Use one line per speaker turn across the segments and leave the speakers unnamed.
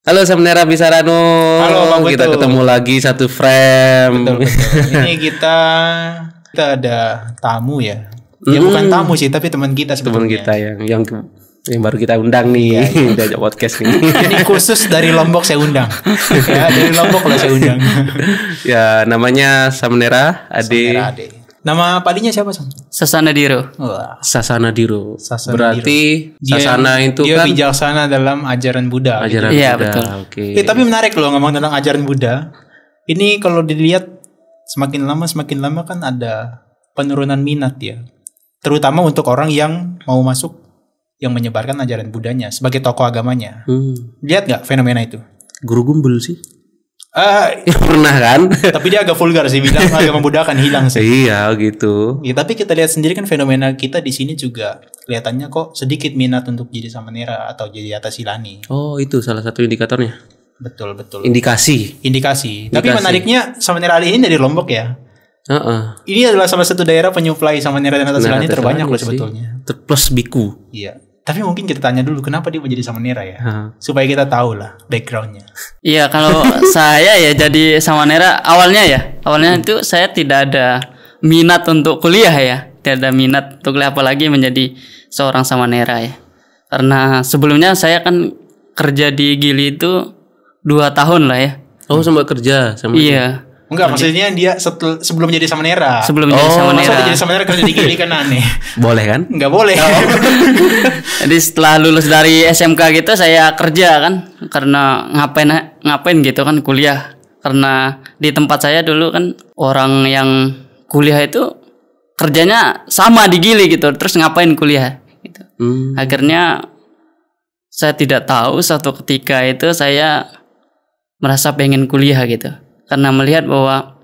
Halo Samnera Bisarano.
Halo Bang
Kita
Betul.
ketemu lagi satu frame.
Betul. Ini kita ada tamu ya. Ya bukan tamu sih, tapi teman kita
Teman
sebetulnya.
kita yang baru kita undang nih, diajak podcast nih.
Ini khusus dari Lombok saya undang. Ya, dari Lombok lah saya undang.
Ya, namanya Samnera Ade
Samnera Ade. Nama padinya siapa, Sam?
Sasana Diro.
Wah.
Sasana Diro.
Sasana
Berarti Sasana itu
dia
kan
bijaksana dalam ajaran Buddha.
ajaran
Iya,
Buddha.
betul.
Oke.
Tapi menarik loh ngomong tentang ajaran Buddha. Ini kalau dilihat semakin lama kan ada penurunan minat ya. Terutama untuk orang yang mau masuk yang menyebarkan ajaran Buddhanya sebagai tokoh agamanya. Lihat nggak fenomena itu?
Guru Gumbul sih.
Ya,
Pernah kan?
tapi dia agak vulgar sih bilang agama Buddha akan hilang sih.
Iya, gitu.
Ya, tapi kita lihat sendiri kan fenomena kita di sini juga kelihatannya kok sedikit minat untuk jadi samanera atau jadi atasilani.
Oh, itu salah satu indikatornya.
Betul.
Indikasi.
Indikasi. Tapi menariknya samanera Ali ini dari Lombok ya.
Heeh.
Ini adalah salah satu daerah penyuplai samanera dan atasilani terbanyak loh
sih.
sebetulnya.
Plus biku.
Iya. Tapi mungkin kita tanya dulu kenapa dia menjadi samanera ya.
Heeh.
Supaya kita tahu lah backgroundnya.
Iya, kalau saya ya jadi Samanera awalnya itu saya tidak ada minat untuk kuliah ya. Tidak ada minat untuk kuliah apalagi menjadi seorang Samanera ya. Karena sebelumnya saya kan kerja di Gili itu 2 tahun lah ya.
Oh, sempat kerja sama dia.
Iya.
Enggak, maksudnya dia sebelum jadi samanera.
Sebelum jadi
Masa
Samanera.
dia jadi samanera kerja di Gili kan aneh.
Boleh kan?
Enggak boleh.
Jadi setelah lulus dari SMK gitu saya kerja kan karena ngapain gitu kan kuliah. Karena di tempat saya dulu kan orang yang kuliah itu kerjanya sama di Gili gitu. Terus ngapain kuliah gitu. Akhirnya saya tidak tahu suatu ketika itu saya merasa pengen kuliah gitu. Karena melihat bahwa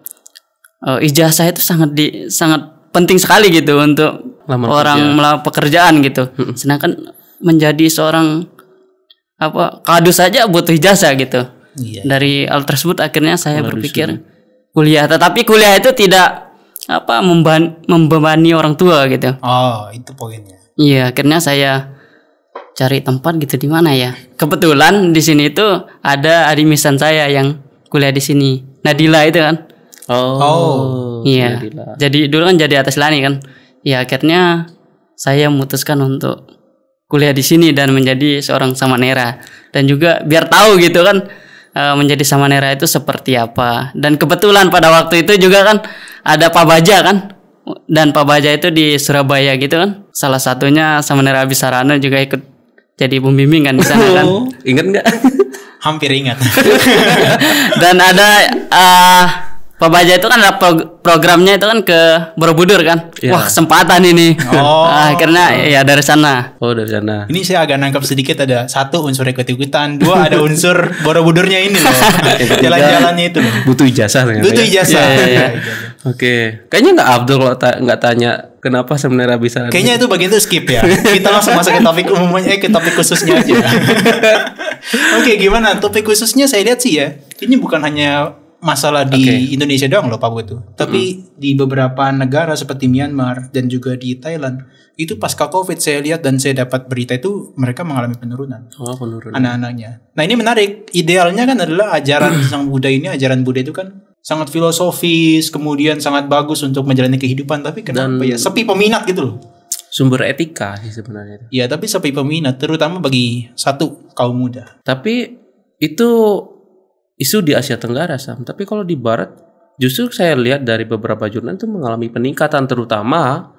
ijazah itu sangat penting sekali gitu untuk orang melamar pekerjaan gitu. Sedangkan menjadi seorang kadus saja butuh ijazah gitu.
Iya.
Dari hal tersebut akhirnya saya berpikir kuliah, tetapi kuliah itu tidak membebani orang tua gitu.
Oh, itu poinnya.
Iya, akhirnya saya cari tempat gitu di mana ya. Kebetulan di sini itu ada adimisan saya yang kuliah di sini. Nadila itu kan.
Oh.
Iya.
Nadila.
Jadi dulu kan jadi atasilani kan. Ya akhirnya saya memutuskan untuk kuliah di sini dan menjadi seorang samanera dan juga biar tahu gitu kan menjadi samanera itu seperti apa. Dan kebetulan pada waktu itu juga kan ada Pak Baja kan. Dan Pak Baja itu di Surabaya gitu kan. Salah satunya Samanera Bisarano juga ikut jadi pembimbing kan di sana kan.
Ingat nggak?
Hampir ingat.
Dan ada Pak Baja itu kan ada programnya itu kan ke Borobudur kan.
Ya.
Wah, kesempatan ini.
Oh.
Akhirnya ya dari sana.
Oh, dari sana.
Ini saya agak nangkap sedikit, ada 1 unsur ikut-ikutan, 2 ada unsur Borobudurnya ini loh. Jalan-jalannya itu loh.
Butuh ijazah ternyata.
Butuh
ya?
ijazah.
Iya.
Oke. Kayaknya nggak Abdul kalau nggak tanya kenapa sebenarnya bisa.
Kayaknya itu bagian itu skip ya. Kita langsung masuk ke topik umumnya, ke topik khususnya aja. Oke, gimana? Topik khususnya saya lihat sih ya. Ini bukan hanya masalah di Indonesia doang loh Pak Putu. Tapi di beberapa negara seperti Myanmar dan juga di Thailand, itu pasca Covid saya lihat dan saya dapat berita itu mereka mengalami penurunan.
Oh, penurunan.
Anak-anaknya. Nah, ini menarik. Idealnya kan adalah ajaran Sang Buddha ini, ajaran Buddha itu kan sangat filosofis, kemudian sangat bagus untuk menjalani kehidupan, tapi kenapa ya sepi peminat gitu loh.
Sumber etika sih sebenarnya.
Ya, tapi sepi peminat terutama bagi satu kaum muda.
Tapi itu isu di Asia Tenggara, Sam. Tapi kalau di Barat, justru saya lihat dari beberapa jurnal itu mengalami peningkatan, terutama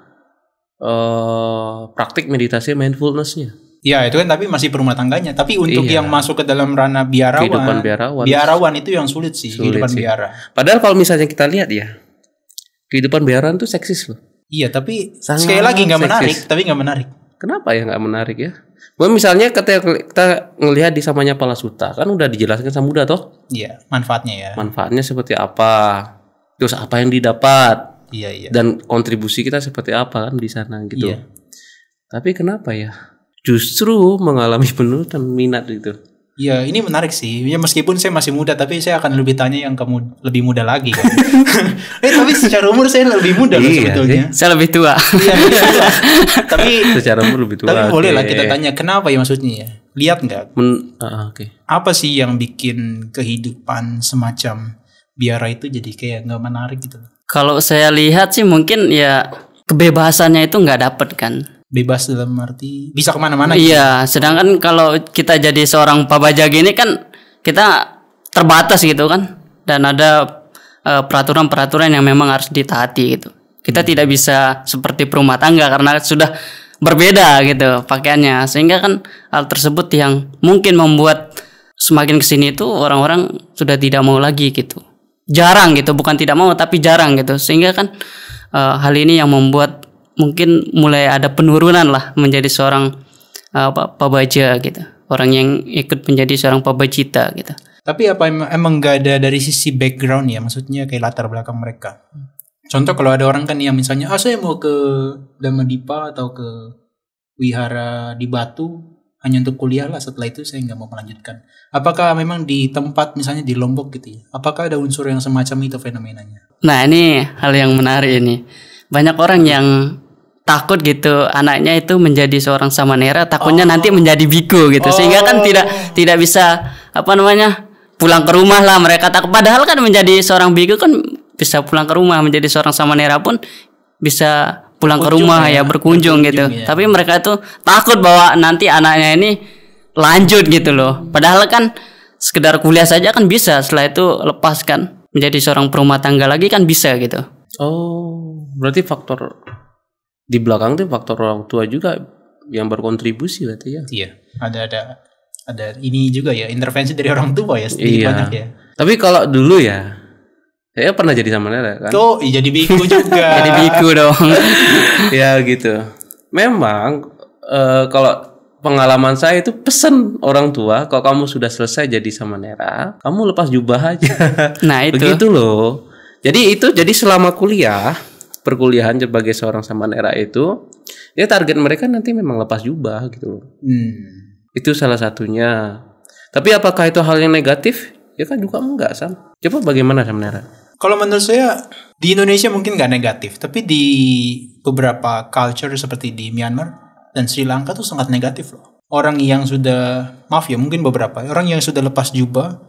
praktik meditasi mindfulness-nya.
Ya, itu kan tapi masih perumah tangganya. Tapi untuk yang masuk ke dalam ranah
Kehidupan
biarawan,
biarawan.
itu yang sulit sih,
Sulit
kehidupan
sih.
biara.
Padahal kalau misalnya kita lihat ya, kehidupan biarawan itu seksis loh.
Iya, tapi
Sangat
sekali lagi nggak
seksis.
menarik.
Kenapa ya nggak menarik ya? Misalnya kita ngelihat di samanya Palasuta kan udah dijelaskan sama Buddha toh.
Iya, manfaatnya ya.
Manfaatnya seperti apa? Terus apa yang didapat?
Iya.
Dan kontribusi kita seperti apa kan di sana gitu.
Iya.
Tapi kenapa ya? Justru mengalami penurunan minat gitu.
Iya, ini menarik sih. Ya meskipun saya masih muda, tapi saya akan lebih tanya yang kamu lebih muda lagi kan. Tapi secara umur saya lebih muda loh
Iya,
sebetulnya.
Saya lebih tua.
Iya, lebih tua. Tapi
Secara umur lebih tua.
boleh lah
oke.
kita tanya kenapa ya maksudnya ya. lihat nggak?
Oke.
Apa sih yang bikin kehidupan semacam biara itu jadi kayak nggak menarik gitu?
Kalau saya lihat sih mungkin ya kebebasannya itu nggak dapet kan.
Bebas dalam arti bisa kemana-mana gitu.
Iya, sedangkan kalau kita jadi seorang pabajag ini kan kita terbatas gitu kan, dan ada peraturan-peraturan yang memang harus ditaati gitu. Kita tidak bisa seperti perumah tangga karena sudah berbeda gitu pakaiannya, sehingga kan hal tersebut yang mungkin membuat semakin kesini itu orang-orang sudah tidak mau lagi gitu. Jarang gitu, bukan tidak mau tapi jarang gitu, sehingga kan hal ini yang membuat mungkin mulai ada penurunan lah menjadi seorang pabaja gitu, orang yang ikut menjadi seorang pabajita gitu.
Tapi apa emang gak ada dari sisi background ya, maksudnya kayak latar belakang mereka? Contoh kalau ada orang kan yang misalnya, saya mau ke Dhamadipa atau ke Wihara di Batu hanya untuk kuliah lah, setelah itu saya nggak mau melanjutkan. Apakah memang di tempat misalnya di Lombok gitu ya, apakah ada unsur yang semacam itu fenomenanya?
Nah ini hal yang menarik ini. Banyak orang yang takut gitu anaknya itu menjadi seorang samanera, takutnya nanti menjadi biku gitu, sehingga kan tidak bisa pulang ke rumah lah mereka takut. Padahal kan menjadi seorang biku kan bisa pulang ke rumah, menjadi seorang samanera pun bisa pulang ke rumah ya berkunjung gitu. Ya. Tapi mereka itu takut bahwa nanti anaknya ini lanjut gitu loh. Padahal kan sekedar kuliah saja kan bisa, setelah itu lepaskan menjadi seorang perumah tangga lagi kan bisa gitu.
Oh, berarti faktor di belakang tuh faktor orang tua juga yang berkontribusi berarti ya.
Iya, ada ini juga ya, intervensi dari orang tua ya, sedikit banyak ya.
Tapi kalau dulu ya, saya pernah jadi samanera kan.
Tuh, jadi biku juga.
Jadi biku dong.
Ya gitu. Memang kalau pengalaman saya itu pesan orang tua, kalau kamu sudah selesai jadi samanera, kamu lepas jubah aja.
Nah itu.
Begitu loh. Jadi selama kuliah, perkuliahan sebagai seorang samanera itu, ya target mereka nanti memang lepas jubah gitu loh. Itu salah satunya. Tapi apakah itu hal yang negatif? Ya kan juga enggak, Sam. Coba bagaimana samanera?
Kalau menurut saya di Indonesia mungkin nggak negatif, tapi di beberapa culture seperti di Myanmar dan Sri Lanka tuh sangat negatif loh. Orang yang sudah, maaf ya mungkin beberapa, orang yang sudah lepas jubah,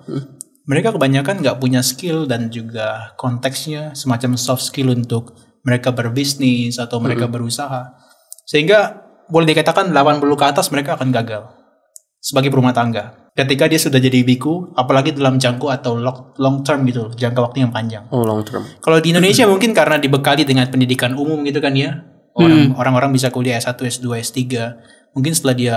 mereka kebanyakan nggak punya skill dan juga konteksnya semacam soft skill untuk mereka berbisnis atau mereka berusaha. Sehingga boleh dikatakan 80 ke atas mereka akan gagal sebagai perumah tangga. Ketika dia sudah jadi biku, apalagi dalam jangka atau long term gitu, jangka waktu yang panjang.
Oh, long term.
Kalau di Indonesia mungkin karena dibekali dengan pendidikan umum gitu kan ya. Orang-orang bisa kuliah S1, S2, S3. Mungkin setelah dia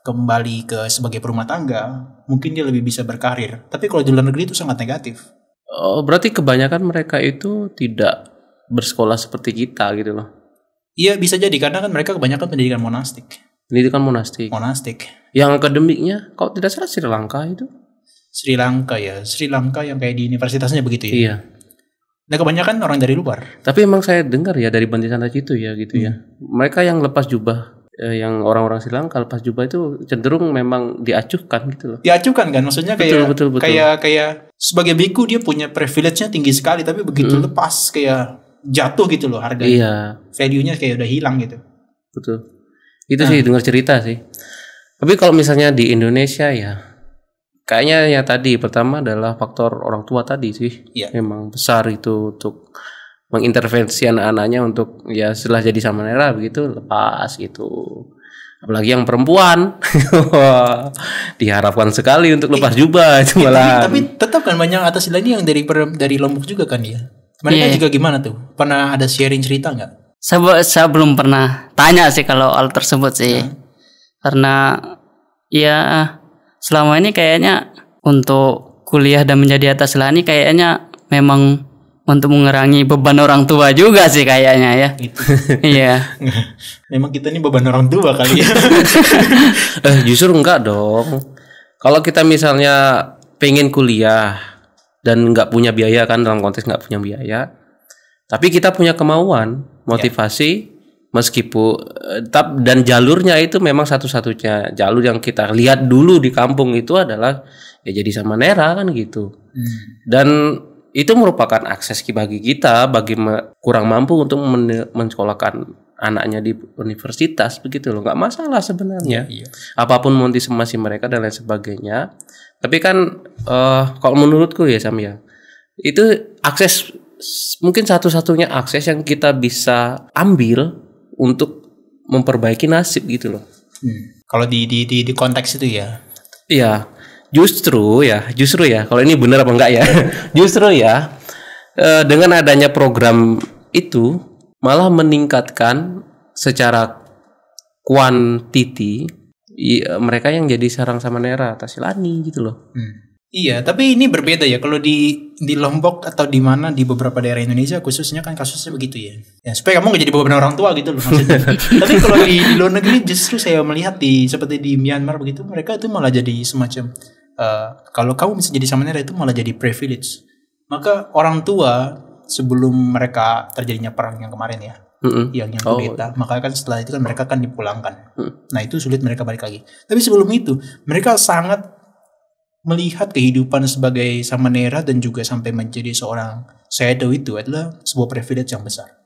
kembali ke sebagai perumah tangga, mungkin dia lebih bisa berkarir. Tapi kalau di luar negeri itu sangat negatif.
Oh, berarti kebanyakan mereka itu tidak bersekolah seperti kita gitu loh.
Iya, bisa jadi karena kan mereka kebanyakan pendidikan monastik.
Pendidikan monastik. Yang akademiknya, kalau tidak salah Sri Lanka itu.
Sri Lanka yang kayak di universitasnya begitu ya.
Iya.
Nah kebanyakan orang dari luar.
Tapi emang saya dengar ya dari Bantisan itu ya gitu ya. Mereka yang lepas jubah, yang orang-orang Sri Lanka lepas jubah itu cenderung memang diacuhkan gitu loh.
Diacuhkan kan, maksudnya kayak
betul.
kayak sebagai biku dia punya privilege-nya tinggi sekali, tapi begitu lepas kayak jatuh gitu loh harganya.
Iya.
Value-nya kayak udah hilang gitu.
Betul. Itu sih dengar cerita sih. Tapi kalau misalnya di Indonesia ya, kayaknya ya tadi pertama adalah faktor orang tua tadi sih.
Iya.
Memang besar itu untuk mengintervensi anak-anaknya untuk ya setelah jadi samanera begitu lepas gitu. Apalagi yang perempuan diharapkan sekali untuk lepas jubah itu malah.
Tapi tetap kan banyak atas ini yang dari Lombok juga kan ya. Mereka juga gimana tuh? Pernah ada sharing cerita nggak?
Saya belum pernah tanya sih kalau hal tersebut sih. Karena ya selama ini kayaknya untuk kuliah dan menjadi atas ini kayaknya memang untuk mengurangi beban orang tua juga sih kayaknya ya. Gitu. Iya.
Memang kita ini beban orang tua kali ya.
Justru enggak dong. Kalau kita misalnya pengen kuliah dan nggak punya biaya kan, dalam konteks nggak punya biaya, tapi kita punya kemauan, motivasi, meskipun dan jalurnya itu memang satu-satunya jalur yang kita lihat dulu di kampung itu adalah ya jadi samanera kan gitu. Dan itu merupakan akses bagi kita, bagi kurang mampu untuk mensekolahkan anaknya di universitas begitu loh, nggak masalah sebenarnya.
Iya.
Apapun motivasi mereka dan lain sebagainya. Tapi kan kalau menurutku ya Sam ya, itu akses mungkin satu-satunya akses yang kita bisa ambil untuk memperbaiki nasib gitu loh.
Kalau di konteks itu ya.
Iya, justru ya. Kalau ini benar apa enggak ya? Justru ya, dengan adanya program itu malah meningkatkan secara kuantiti mereka yang jadi sarang Samanera Tasilani gitu loh.
Iya, tapi ini berbeda ya. Kalau di Lombok atau di mana di beberapa daerah Indonesia khususnya kan kasusnya begitu ya. Ya supaya kamu gak jadi beban orang tua gitu loh maksudnya. Tapi kalau di luar negeri justru saya melihat seperti di Myanmar begitu, mereka itu malah jadi semacam kalau kamu bisa jadi Samanera itu malah jadi privilege. Maka orang tua sebelum mereka terjadinya perang yang kemarin ya, yang kudeta, maka kan setelah itu kan mereka kan dipulangkan. Nah itu sulit mereka balik lagi. Tapi sebelum itu mereka sangat melihat kehidupan sebagai Samanera dan juga sampai menjadi seorang shadow itu adalah sebuah privilege yang besar.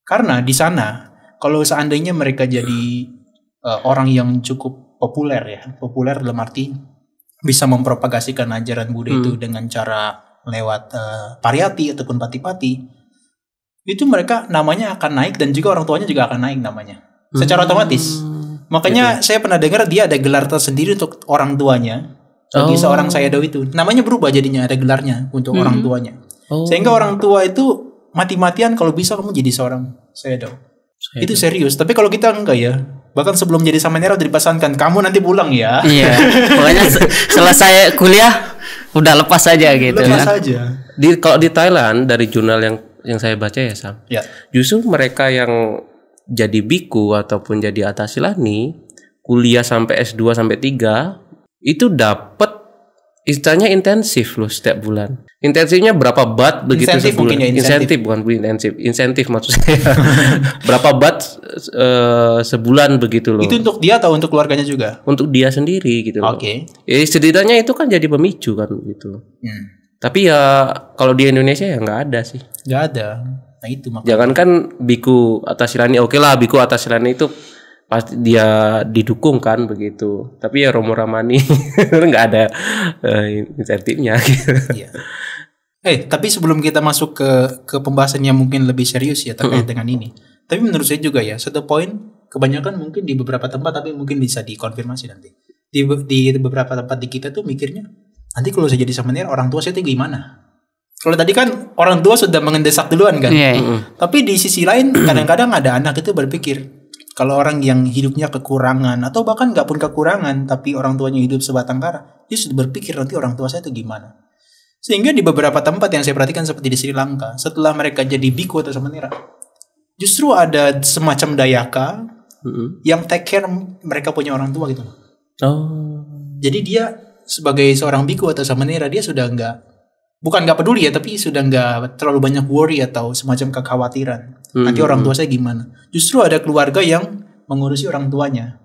Karena di sana kalau seandainya mereka jadi orang yang cukup populer dalam arti bisa mempropagasikan ajaran Buddha itu dengan cara lewat pariyati ataupun pati-pati, itu mereka namanya akan naik dan juga orang tuanya juga akan naik namanya secara otomatis. Makanya saya pernah dengar dia ada gelar tersendiri untuk orang tuanya. Bagi seorang shadow itu namanya berubah jadinya, ada gelarnya untuk orang tuanya. Sehingga orang tua itu mati-matian kalau bisa kamu jadi seorang shadow. Itu serius. Tapi kalau kita enggak ya, bahkan sebelum jadi Samanera udah dipesankan kamu nanti pulang ya.
Iya. Pokoknya selesai kuliah udah lepas aja gitu.
Lepas aja.
Kalau di Thailand dari jurnal yang saya baca ya Sam, justru mereka yang jadi biku ataupun jadi atasilani kuliah sampai S2 sampai 3 itu dapat istilahnya intensif loh setiap bulan. Intensifnya berapa bat begitu
insentif
sebulan?
Ya,
insentif bukan intensif. Insentif maksud saya. Berapa bat sebulan begitu loh.
Itu untuk dia atau untuk keluarganya juga?
Untuk dia sendiri gitu loh.
Oke.
Setidaknya itu kan jadi pemicu kan gitu. Tapi ya kalau di Indonesia ya nggak ada sih.
Nggak ada. Nah itu makanya.
Jangankan biku atasilani, oke lah biku atasilani itu pasti dia didukung kan begitu, tapi ya Romo Ramani nggak ada insentifnya gitu.
Iya. Tapi sebelum kita masuk ke pembahasan yang mungkin lebih serius ya terkait dengan ini, tapi menurut saya juga ya satu poin kebanyakan mungkin di beberapa tempat, tapi mungkin bisa dikonfirmasi nanti di beberapa tempat di kita tuh mikirnya nanti kalau saya jadi Samanera orang tua saya tuh gimana? Kalau tadi kan orang tua sudah mengendesak duluan kan, tapi di sisi lain kadang-kadang ada anak itu berpikir kalau orang yang hidupnya kekurangan atau bahkan nggak pun kekurangan tapi orang tuanya hidup sebatang kara, dia sudah berpikir nanti orang tua saya itu gimana. Sehingga di beberapa tempat yang saya perhatikan seperti di Sri Lanka, setelah mereka jadi biku atau Samanera, justru ada semacam dayaka yang take care mereka punya orang tua gitu. Jadi dia sebagai seorang biku atau Samanera dia sudah bukan nggak peduli ya, tapi sudah nggak terlalu banyak worry atau semacam kekhawatiran. Nanti orang tua saya gimana? Justru ada keluarga yang mengurusi orang tuanya.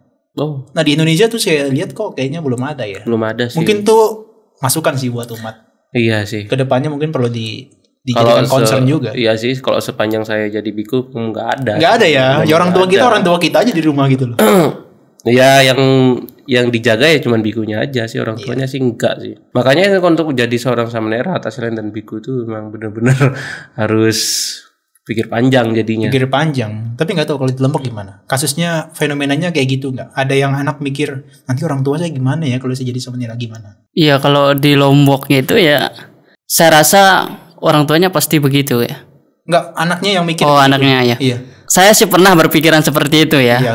Nah di Indonesia tuh saya lihat kok kayaknya belum ada ya.
Belum ada sih.
Mungkin tuh masukan sih buat umat.
Iya sih.
Kedepannya mungkin perlu dijadikan concern juga.
Iya sih. Kalau sepanjang saya jadi biku nggak ada.
Nggak ada ya. Ya orang tua kita aja di rumah gitu loh.
Ya yang dijaga ya cuman bikunya aja sih, orang tuanya sih enggak sih. Makanya untuk jadi seorang Samanera atasilani dan biku itu memang benar-benar harus pikir panjang jadinya.
Pikir panjang. Tapi nggak tahu kalau di Lombok gimana. Kasusnya fenomenanya kayak gitu nggak? Ada yang anak mikir nanti orang tua saya gimana ya kalau saya jadi Samanera gimana?
Iya kalau di Lombok itu ya saya rasa orang tuanya pasti begitu ya.
Nggak, anaknya yang mikir.
Oh gitu. Anaknya ya.
Iya.
Saya sih pernah berpikiran seperti itu ya.
Iya.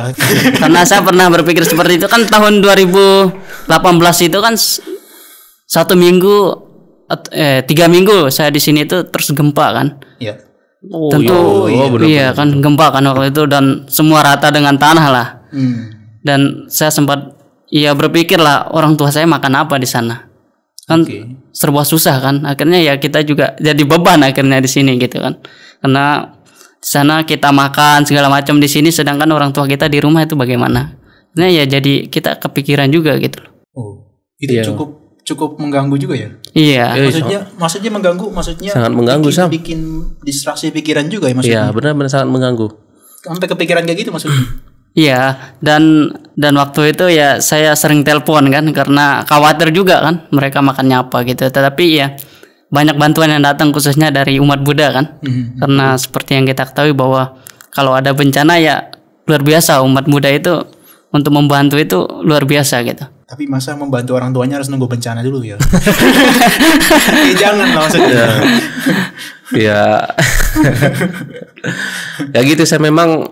Karena saya pernah berpikir seperti itu kan tahun 2018 itu kan 1 minggu 3 minggu saya di sini itu terus gempa kan.
Iya.
Tentu iya kan gempa kan waktu itu dan semua rata dengan tanah lah. Dan saya sempat berpikir lah orang tua saya makan apa di sana. Kan serba susah kan. Akhirnya ya kita juga jadi beban akhirnya di sini gitu kan. Karena di sana kita makan segala macam di sini sedangkan orang tua kita di rumah itu bagaimana? Nah ya jadi kita kepikiran juga gitu loh.
Itu cukup mengganggu juga ya?
Iya.
Maksudnya mengganggu, maksudnya
sangat mengganggu
bikin distraksi pikiran juga ya maksudnya.
Iya, benar-benar sangat mengganggu.
Sampai kepikiran kayak gitu maksudnya?
Iya, dan waktu itu ya saya sering telepon kan karena khawatir juga kan mereka makannya apa gitu. Tetapi ya banyak bantuan yang datang khususnya dari umat Buddha kan. Karena seperti yang kita ketahui bahwa kalau ada bencana ya luar biasa, umat Buddha itu untuk membantu itu luar biasa gitu.
Tapi masa membantu orang tuanya harus nunggu bencana dulu ya? Jangan lah maksudnya.
Ya. Ya gitu, saya memang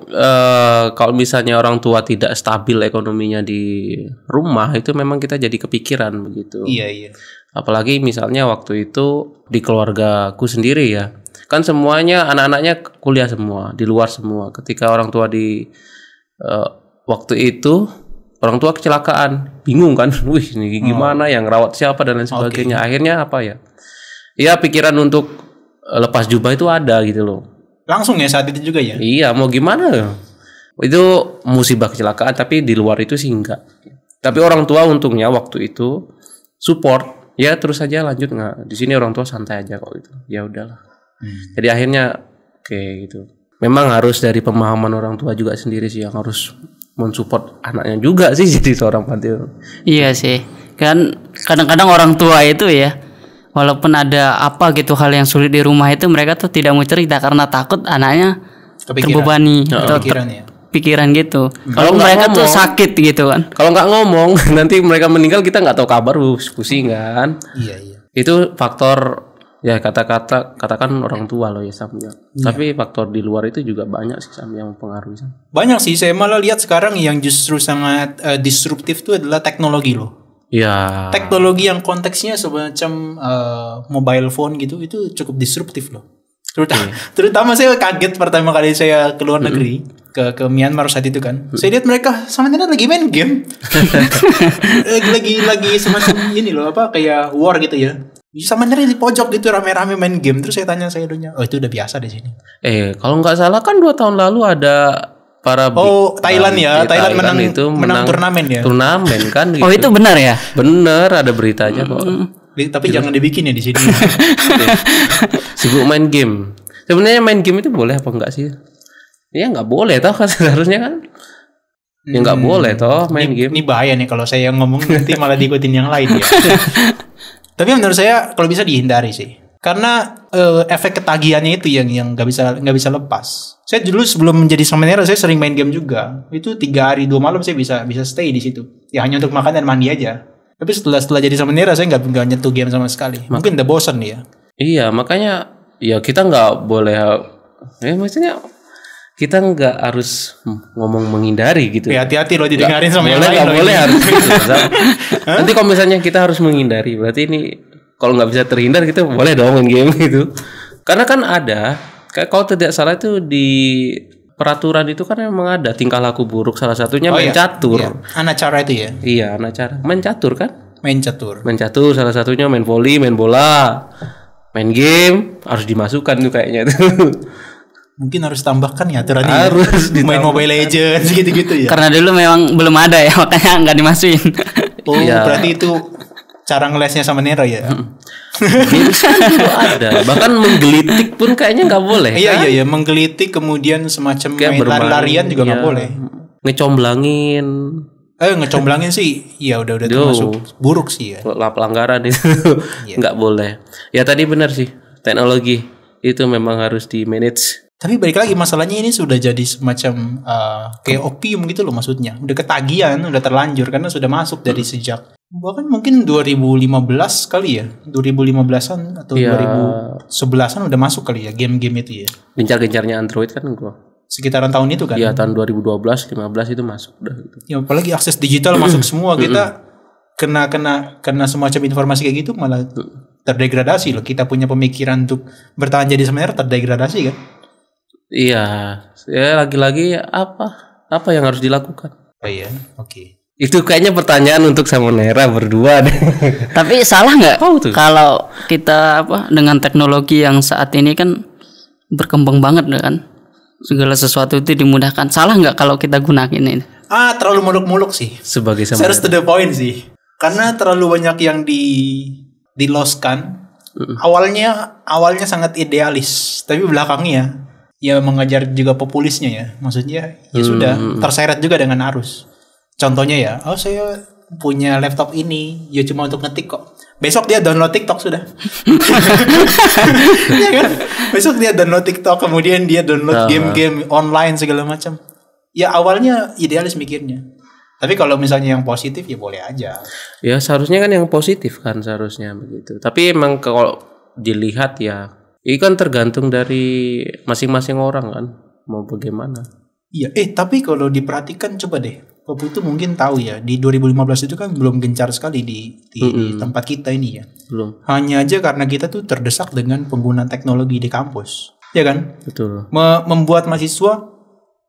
kalau misalnya orang tua tidak stabil ekonominya di rumah itu memang kita jadi kepikiran begitu.
Iya.
Apalagi misalnya waktu itu di keluargaku sendiri ya. Kan semuanya anak-anaknya kuliah semua, di luar semua. Ketika orang tua di waktu itu orang tua kecelakaan, bingung kan, wih ini gimana, yang rawat siapa dan lain sebagainya. Akhirnya apa ya? Ya pikiran untuk lepas jubah itu ada gitu loh.
Langsung ya saat itu juga ya?
Iya, mau gimana ya? Itu musibah kecelakaan, tapi di luar itu sih enggak. Tapi orang tua untungnya waktu itu support, ya terus aja lanjut, nggak. Di sini orang tua santai aja kok itu. Ya udahlah. Jadi akhirnya oke gitu. Memang harus dari pemahaman orang tua juga sendiri sih yang harus mensupport anaknya juga sih jadi seorang panti.
Iya sih, kan kadang-kadang orang tua itu ya, walaupun ada apa gitu hal yang sulit di rumah itu mereka tuh tidak mau cerita karena takut anaknya terbebani atau pikiran gitu. Kalau mereka tuh sakit gitu kan.
Kalau nggak ngomong nanti mereka meninggal kita nggak tahu kabar, pusing kan.
Iya.
Itu faktor ya katakan orang tua loh ya Sam ya. Tapi faktor di luar itu juga banyak sih Sam yang mempengaruhi Sam.
Banyak sih, saya malah lihat sekarang yang justru sangat disruptif itu adalah teknologi loh.
Ya.
Teknologi yang konteksnya semacam mobile phone gitu itu cukup disruptif loh. Terutama saya kaget pertama kali saya ke luar negeri ke Myanmar saat itu kan. Saya lihat mereka sama Nena lagi main game. lagi semacam ini loh apa kayak war gitu ya. Sama Nena di pojok gitu rame-rame main game. Terus saya tanya saya dunia, oh itu udah biasa di sini.
Kalau nggak salah kan 2 tahun lalu ada para
Thailand ya, Thailand menang turnamen ya.
Turnamen kan gitu.
Oh itu benar ya?
Bener, ada beritanya kok.
Tapi jangan dibikin ya di sini.
Sibuk main game. Sebenarnya main game itu boleh apa enggak sih? Ya nggak boleh toh kan seharusnya kan. Ya nggak boleh toh main game.
Ini bahaya nih kalau saya ngomong nanti malah diikutin yang lain ya. Tapi menurut saya kalau bisa dihindari sih. Karena efek ketagihannya itu yang nggak bisa lepas. Saya dulu sebelum menjadi samenera saya sering main game juga. Itu 3 hari 2 malam saya bisa stay di situ. Ya hanya untuk makan dan mandi aja. Tapi setelah jadi samenera saya nggak nyentuh game sama sekali. Mungkin udah bosan ya.
Iya makanya ya kita nggak boleh. Maksudnya kita nggak harus ngomong menghindari gitu.
Ya hati-hati loh didengarin sama yang lain.
Nggak boleh harus gitu. Nanti kalau misalnya kita harus menghindari, berarti ini kalau nggak bisa terhindar kita boleh dong main game gitu. Karena kan ada, kayak kalau tidak salah itu di peraturan itu kan memang ada tingkah laku buruk, salah satunya main catur.
Iya. Anacara itu ya?
Iya anacara. Main catur kan?
Main catur
Salah satunya main voli, main bola, main game harus dimasukkan tuh kayaknya itu.
Mungkin harus tambahkan ya aturannya.
Harus
main Mobile Legends gitu-gitu ya.
Karena dulu memang belum ada ya, makanya nggak dimasukin.
Oh, berarti itu cara ngelesnya sama Nero ya.
Games kan dulu ada. Bahkan menggelitik pun kayaknya nggak boleh.
Iya, menggelitik kemudian semacam kayak main lari-larian juga nggak boleh.
Ngecomblangin.
Ngecomblangin sih, ya udah termasuk buruk sih ya.
Pelanggaran itu nggak boleh. Ya tadi benar sih, teknologi itu memang harus di manage.
Tapi balik lagi masalahnya ini sudah jadi semacam kayak opium gitu loh maksudnya. Udah ketagihan, udah terlanjur karena sudah masuk dari sejak bahkan mungkin 2015 kali ya. 2015-an atau 2011-an udah masuk kali ya game-game itu ya. Gencar-gencarnya Android kan gua. Sekitaran tahun itu kan. Iya, tahun 2012, 15 itu masuk udah gitu. Ya apalagi akses digital masuk semua kita kena semacam informasi kayak gitu malah terdegradasi loh. Kita punya pemikiran untuk bertahan jadi sebenarnya terdegradasi kan. Iya, ya lagi-lagi apa yang harus dilakukan? Oh iya, oke. Itu kayaknya pertanyaan untuk Samonera berdua deh.
Tapi salah nggak kalau kita dengan teknologi yang saat ini kan berkembang banget kan, segala sesuatu itu dimudahkan. Salah nggak kalau kita gunain ini? Terlalu muluk-muluk sih. Sebagai Samonera. Harus to the point sih, karena terlalu banyak yang diloskan. Awalnya sangat idealis, tapi belakangnya
ya mengajar juga populisnya ya. Maksudnya ya sudah terseret juga dengan arus. Contohnya ya, oh saya punya laptop ini ya cuma untuk ngetik kok. Besok dia download TikTok sudah. Iya kan? Besok dia download TikTok, kemudian dia download game-game online segala macam. Ya awalnya idealis mikirnya. Tapi kalau misalnya yang positif ya boleh aja.
Ya seharusnya kan yang positif kan seharusnya begitu. Tapi emang kalau dilihat ya, ini kan tergantung dari masing-masing orang kan mau bagaimana.
Iya, tapi kalau diperhatikan coba deh, Papu itu mungkin tahu ya, di 2015 itu kan belum gencar sekali di tempat kita ini ya.
Belum.
Hanya aja karena kita tuh terdesak dengan penggunaan teknologi di kampus, ya kan?
Betul.
Membuat mahasiswa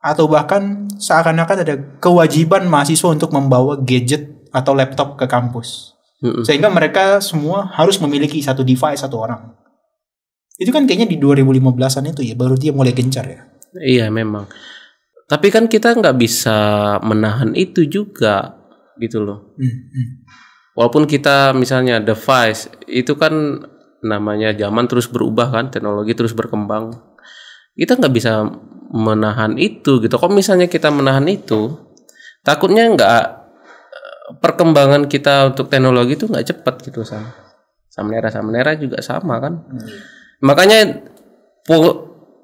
atau bahkan seakan-akan ada kewajiban mahasiswa untuk membawa gadget atau laptop ke kampus. Sehingga mereka semua harus memiliki satu device satu orang. Itu kan kayaknya di 2015-an itu ya, baru dia mulai gencar ya.
Iya memang. Tapi kan kita nggak bisa menahan itu juga gitu loh. Walaupun kita misalnya device itu kan namanya zaman terus berubah kan, teknologi terus berkembang. Kita nggak bisa menahan itu gitu. Kalau misalnya kita menahan itu, takutnya nggak perkembangan kita untuk teknologi itu nggak cepat gitu sama era juga sama kan. Makanya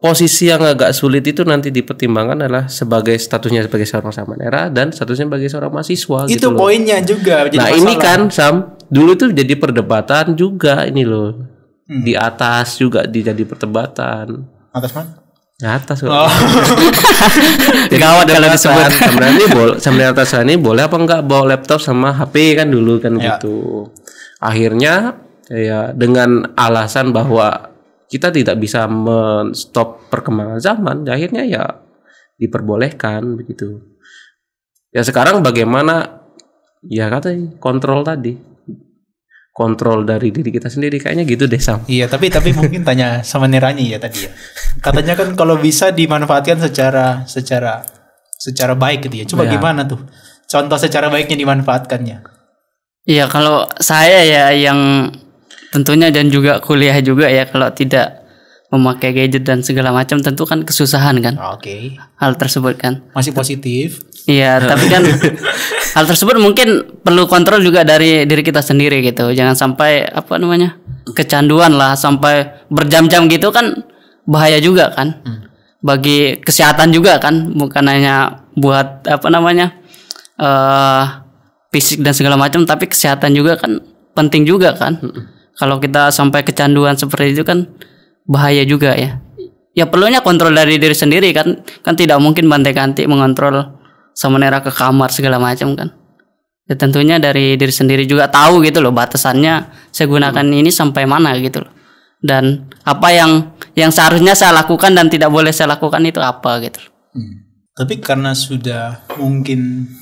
posisi yang agak sulit itu nanti dipertimbangkan adalah sebagai statusnya sebagai seorang samanera dan statusnya sebagai seorang mahasiswa.
Itu
gitu
poinnya juga. Jadi
nah masalah. Ini kan dulu tuh jadi perdebatan juga ini loh. Di atas juga jadi perdebatan.
Atas mana?
Di atas.
Gawat kalau disebut.
Sebenarnya atas ini boleh apa enggak bawa laptop sama HP kan dulu kan gitu. Akhirnya ya dengan alasan bahwa kita tidak bisa men-stop perkembangan zaman, akhirnya ya diperbolehkan begitu. Ya sekarang bagaimana ya katanya kontrol tadi. Kontrol dari diri kita sendiri kayaknya gitu deh Sam.
Iya, tapi mungkin tanya sama Nerani ya tadi ya. Katanya kan kalau bisa dimanfaatkan secara baik gitu ya. Coba gimana tuh? Contoh secara baiknya dimanfaatkannya.
Iya, kalau saya ya yang tentunya dan juga kuliah juga ya, kalau tidak memakai gadget dan segala macam tentu kan kesusahan kan.
Oke.
Hal tersebut kan.
Masih positif.
Iya, tapi kan hal tersebut mungkin perlu kontrol juga dari diri kita sendiri gitu. Jangan sampai kecanduan lah sampai berjam-jam gitu kan bahaya juga kan. Bagi kesehatan juga kan, bukan hanya buat fisik dan segala macam, tapi kesehatan juga kan penting juga kan. Kalau kita sampai kecanduan seperti itu kan bahaya juga ya. Ya perlunya kontrol dari diri sendiri kan tidak mungkin bantai-ganti mengontrol samanera ke kamar segala macam kan. Ya tentunya dari diri sendiri juga tahu gitu loh batasannya saya gunakan ini sampai mana gitu loh. Dan apa yang seharusnya saya lakukan dan tidak boleh saya lakukan itu apa gitu loh.
Tapi karena sudah mungkin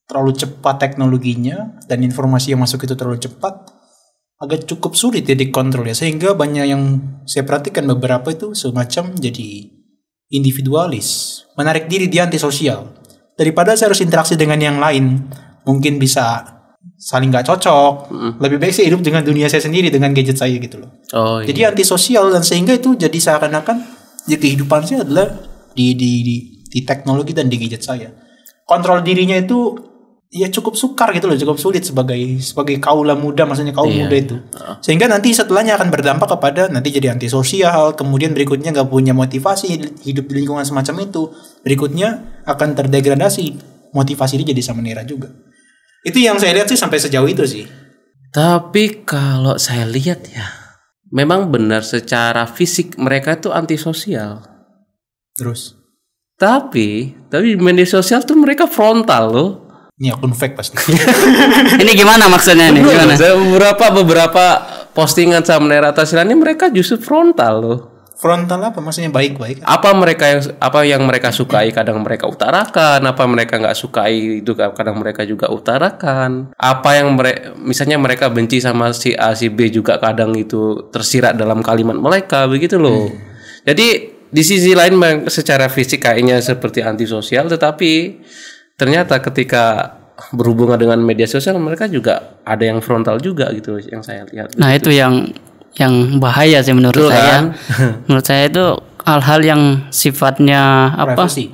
terlalu cepat teknologinya dan informasi yang masuk itu terlalu cepat, agak cukup sulit ya dikontrol ya, sehingga banyak yang saya perhatikan beberapa itu semacam jadi individualis, menarik diri, dia antisosial. Daripada saya harus interaksi dengan yang lain, mungkin bisa saling nggak cocok, lebih baik saya hidup dengan dunia saya sendiri dengan gadget saya gitu loh. Jadi antisosial, dan sehingga itu jadi seakan-akan ya kehidupan saya adalah di teknologi dan di gadget saya. Kontrol dirinya itu ya cukup sukar gitu loh, cukup sulit sebagai kaula muda, maksudnya kaum muda itu. Sehingga nanti setelahnya akan berdampak kepada nanti jadi antisosial, kemudian berikutnya nggak punya motivasi hidup di lingkungan semacam itu. Berikutnya akan terdegradasi motivasi dia jadi samanera juga. Itu yang saya lihat sih sampai sejauh itu sih.
Tapi kalau saya lihat ya, memang benar secara fisik mereka itu antisosial.
Terus?
Tapi di media sosial tuh mereka frontal loh.
Ini akun fake pasti.
Ini gimana maksudnya nih? Gimana?
Beberapa postingan samanera Tasila ini mereka justru frontal loh.
Frontal apa? Maksudnya baik-baik?
Apa yang mereka sukai kadang mereka utarakan, apa mereka nggak sukai itu kadang mereka juga utarakan. Apa yang misalnya mereka benci sama si A si B juga kadang itu tersirat dalam kalimat mereka begitu loh. Jadi di sisi lain secara fisik kayaknya seperti antisosial, tetapi ternyata ketika berhubungan dengan media sosial mereka juga ada yang frontal juga gitu yang saya lihat.
Nah, itu yang bahaya sih menurut saya. Menurut saya itu hal-hal yang sifatnya apa?
Privacy.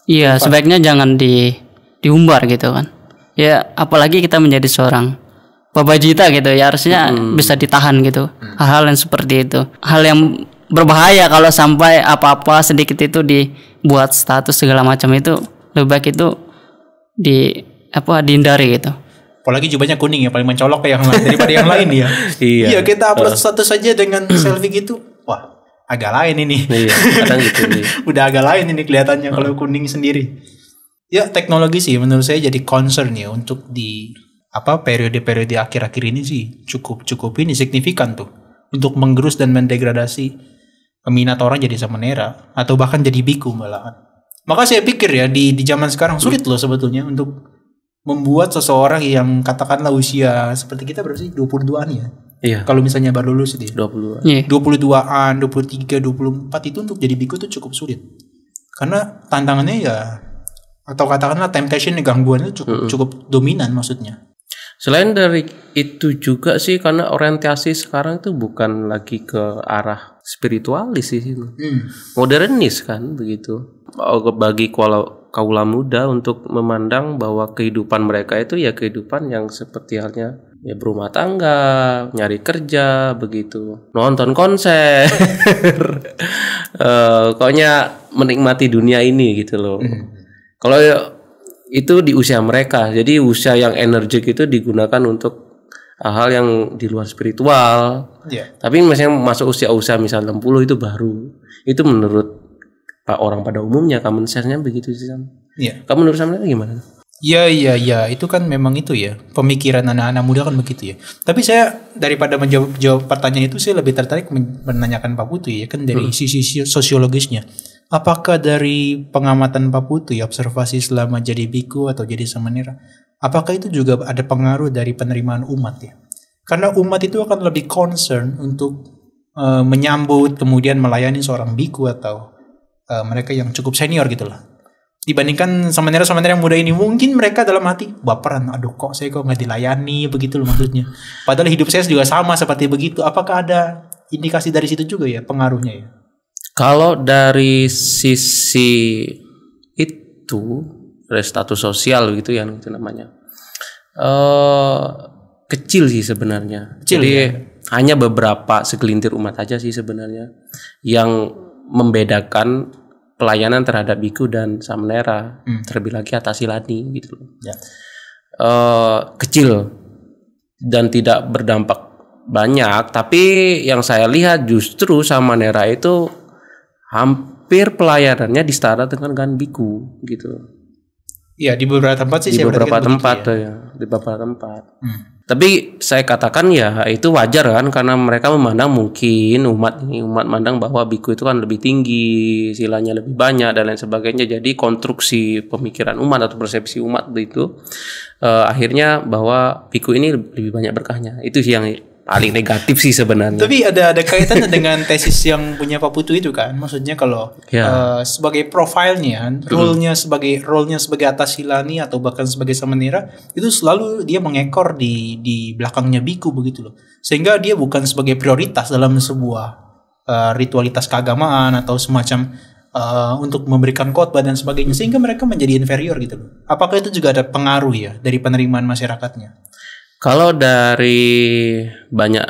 Iya, sebaiknya jangan diumbar gitu kan. Ya, apalagi kita menjadi seorang babajita gitu ya, harusnya bisa ditahan gitu. Hal-hal yang seperti itu. Hal yang berbahaya kalau sampai apa-apa sedikit itu dibuat status segala macam, itu lebih baik itu dihindari gitu.
Apalagi jubahnya kuning ya, paling mencolok yang lain daripada yang lain ya. Iya, kita upload status saja dengan selfie gitu. Wah, agak lain ini.
Iya, kadang gitu.
Udah agak lain ini kelihatannya kalau kuning sendiri. Ya, teknologi sih menurut saya jadi concern ya untuk di periode-periode akhir-akhir ini sih cukup ini signifikan tuh untuk menggerus dan mendegradasi minat orang jadi samanera atau bahkan jadi biku malahan. Maka saya pikir ya di zaman sekarang sulit loh sebetulnya untuk membuat seseorang yang katakanlah usia seperti kita berapa sih? 22-an ya.
Iya.
Kalau misalnya baru lulus dia.
22.
Iya.
22-an, 23, 24 itu untuk jadi biku itu cukup sulit. Karena tantangannya ya atau katakanlah temptation gangguan itu cukup dominan maksudnya.
Selain dari itu juga sih karena orientasi sekarang itu bukan lagi ke arah spiritualis sih itu. Modernis kan begitu. Bagi kaula muda untuk memandang bahwa kehidupan mereka itu ya kehidupan yang seperti halnya ya berumah tangga, nyari kerja begitu, nonton konser, pokoknya menikmati dunia ini gitu loh. Kalau itu di usia mereka, jadi usia yang energik itu digunakan untuk hal yang di luar spiritual. Tapi misalnya masuk usia-usia misal 60 itu baru, itu menurut orang pada umumnya common sense-nya begitu sih Sam.
Iya.
Kamu menurut Sam gimana?
Iya, itu kan memang itu ya pemikiran anak-anak muda kan begitu ya. Tapi saya daripada menjawab pertanyaan itu saya lebih tertarik menanyakan Pak Putu ya kan dari sisi sosiologisnya. Apakah dari pengamatan Pak Putu ya observasi selama jadi biku atau jadi samanera, apakah itu juga ada pengaruh dari penerimaan umat ya? Karena umat itu akan lebih concern untuk menyambut kemudian melayani seorang biku atau mereka yang cukup senior gitu lah. Dibandingkan samanera-samanera yang muda ini, mungkin mereka dalam hati baperan, aduh kok saya nggak dilayani begitu loh maksudnya. Padahal hidup saya juga sama seperti begitu. Apakah ada indikasi dari situ juga ya pengaruhnya ya?
Kalau dari sisi itu dari status sosial gitu ya itu namanya kecil sih sebenarnya. Jadi hanya beberapa segelintir umat aja sih sebenarnya yang membedakan pelayanan terhadap biku dan samanera, terlebih lagi Atasilani gitu loh. Kecil dan tidak berdampak banyak, tapi yang saya lihat justru samanera itu hampir pelayanannya disetara dengan biku gitu.
Iya, di beberapa tempat sih
di beberapa tempat
ya.
Di beberapa tempat. Tapi saya katakan ya itu wajar kan karena mereka memandang mungkin umat memandang bahwa biku itu kan lebih tinggi, silanya lebih banyak dan lain sebagainya. Jadi konstruksi pemikiran umat atau persepsi umat itu akhirnya bahwa biku ini lebih banyak berkahnya. Itu sih yang paling negatif sih sebenarnya.
Tapi ada kaitannya dengan tesis yang punya Pak Putu itu kan. Maksudnya kalau sebagai profilnya, role-nya sebagai Atasilani atau bahkan sebagai samanera itu selalu dia mengekor di belakangnya biku begitu loh. Sehingga dia bukan sebagai prioritas dalam sebuah ritualitas keagamaan atau semacam untuk memberikan khotbah dan sebagainya, sehingga mereka menjadi inferior gitu loh. Apakah itu juga ada pengaruh ya dari penerimaan masyarakatnya?
Kalau dari banyak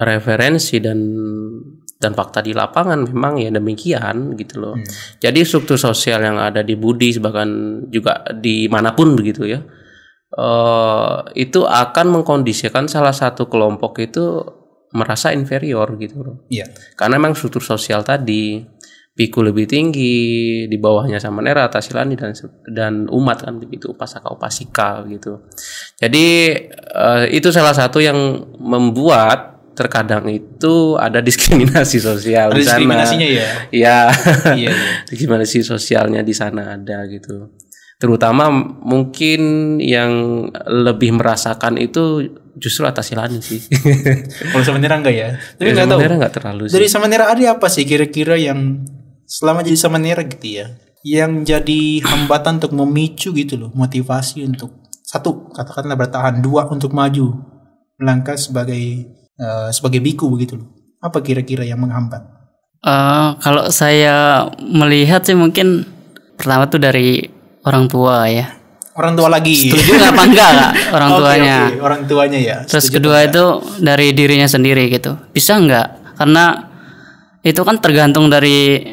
referensi dan fakta di lapangan memang ya demikian gitu loh. Jadi struktur sosial yang ada di Buddhis bahkan juga dimanapun begitu ya, itu akan mengkondisikan salah satu kelompok itu merasa inferior gitu loh. Karena memang struktur sosial tadi biku lebih tinggi, di bawahnya samanera, Atasilani dan umat kan begitu, upasaka-upasika gitu. Jadi itu salah satu yang membuat terkadang itu ada diskriminasi sosial di sana.
Diskriminasinya ya.
Iya. Diskriminasi sosialnya di sana ada gitu. Terutama mungkin yang lebih merasakan itu justru Atasilani sih.
Kalau samanera enggak ya? Tapi enggak tahu.
Samanera enggak terlalu sih.
Dari samanera ada apa sih kira-kira yang selama jadi samanera gitu ya, yang jadi hambatan untuk memicu gitu loh, motivasi untuk satu katakanlah bertahan, dua untuk maju melangkah sebagai biku begitu loh. Apa kira-kira yang menghambat?
Kalau saya melihat sih mungkin pertama tuh dari orang tua ya.
Orang tua lagi.
Setuju apa enggak Kak, orang tuanya?
Oke, orang tuanya ya.
Terus
Setuju
kedua
apa
itu dari dirinya sendiri gitu. Bisa enggak? Karena itu kan tergantung dari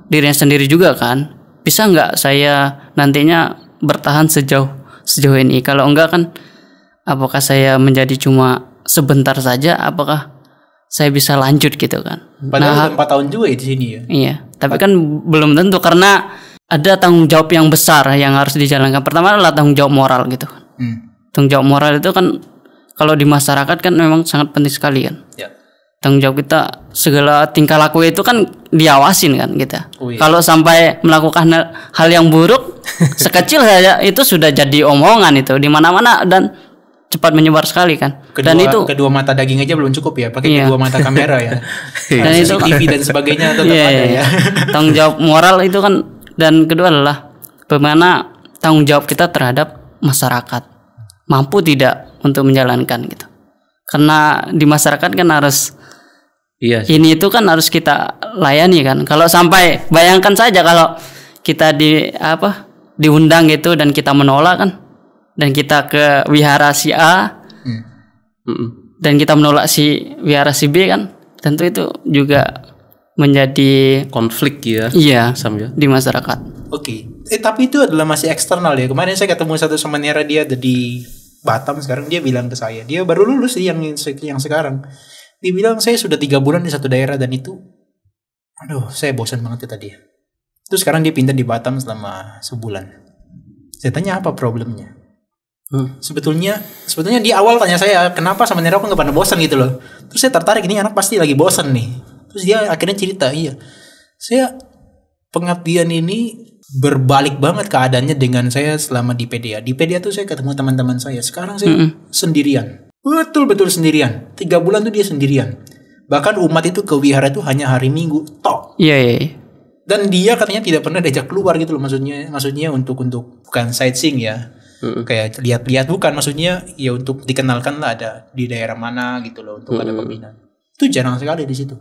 dirinya sendiri juga kan. Bisa enggak saya nantinya bertahan sejauh ini? Kalau enggak kan apakah saya menjadi cuma sebentar saja? Apakah saya bisa lanjut gitu kan?
Padahal 4 tahun juga ya di sini ya.
Iya, tapi kan belum tentu karena ada tanggung jawab yang besar yang harus dijalankan. Pertama adalah tanggung jawab moral gitu. Tanggung jawab moral itu kan kalau di masyarakat kan memang sangat penting sekali kan.
Ya.
Tanggung jawab kita segala tingkah laku itu kan diawasin kan kita.
Oh, iya.
Kalau sampai melakukan hal yang buruk sekecil saja itu sudah jadi omongan itu di mana-mana dan cepat menyebar sekali kan.
Kedua mata daging aja belum cukup ya, pakai
Iya.
kedua mata kamera ya.
Dan itu
CCTV dan sebagainya tetap ada ya.
Tanggung jawab moral itu kan, dan kedua adalah bagaimana tanggung jawab kita terhadap masyarakat. Mampu tidak untuk menjalankan gitu. Karena di masyarakat kan harus ini itu kan harus kita layani kan. Kalau sampai bayangkan saja kalau kita diundang gitu dan kita menolak kan, dan kita ke wihara si A dan kita menolak si wihara si B kan, tentu itu juga menjadi
konflik ya.
Iya,
Sam ya.
di masyarakat.
Oke. Tapi itu adalah masih eksternal ya. Kemarin saya ketemu satu samanera, dia ada di Batam sekarang, dia bilang ke saya, dia baru lulus yang sekarang. Dia bilang saya sudah 3 bulan di satu daerah dan itu saya bosan banget itu tadi. Terus sekarang dia pindah di Batam selama sebulan. Saya tanya apa problemnya? Sebetulnya di awal tanya saya, kenapa sama Nero aku nggak pernah bosan gitu loh. Terus saya tertarik, ini anak pasti lagi bosan nih. Terus dia akhirnya cerita, iya, saya pengabdian ini berbalik banget keadaannya dengan saya selama di PDA. Di PDA tuh saya ketemu teman-teman saya. Sekarang saya sendirian, betul-betul sendirian. 3 bulan tuh dia sendirian. Bahkan umat itu ke wihara itu hanya hari Minggu, tok.
Iya.
Dan dia katanya tidak pernah diajak keluar gitu loh, maksudnya untuk bukan sightseeing ya. Kayak lihat-lihat, bukan, maksudnya ya untuk dikenalkan lah ada di daerah mana gitu loh, untuk ada pembinaan. Itu jarang sekali di situ,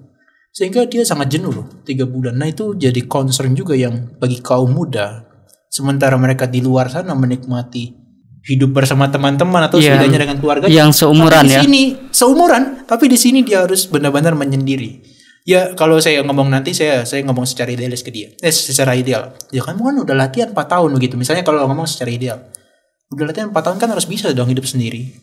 sehingga dia sangat jenuh loh 3 bulan. Nah itu jadi concern juga yang bagi kaum muda, sementara mereka di luar sana menikmati hidup bersama teman-teman atau setidaknya dengan keluarga
yang seumuran ya.
Tapi di sini dia harus benar-benar menyendiri. Ya kalau saya ngomong nanti saya ngomong secara idealis ke dia. Secara ideal. Ya kan udah latihan 4 tahun begitu. Misalnya kalau ngomong secara ideal, udah latihan 4 tahun kan harus bisa dong hidup sendiri.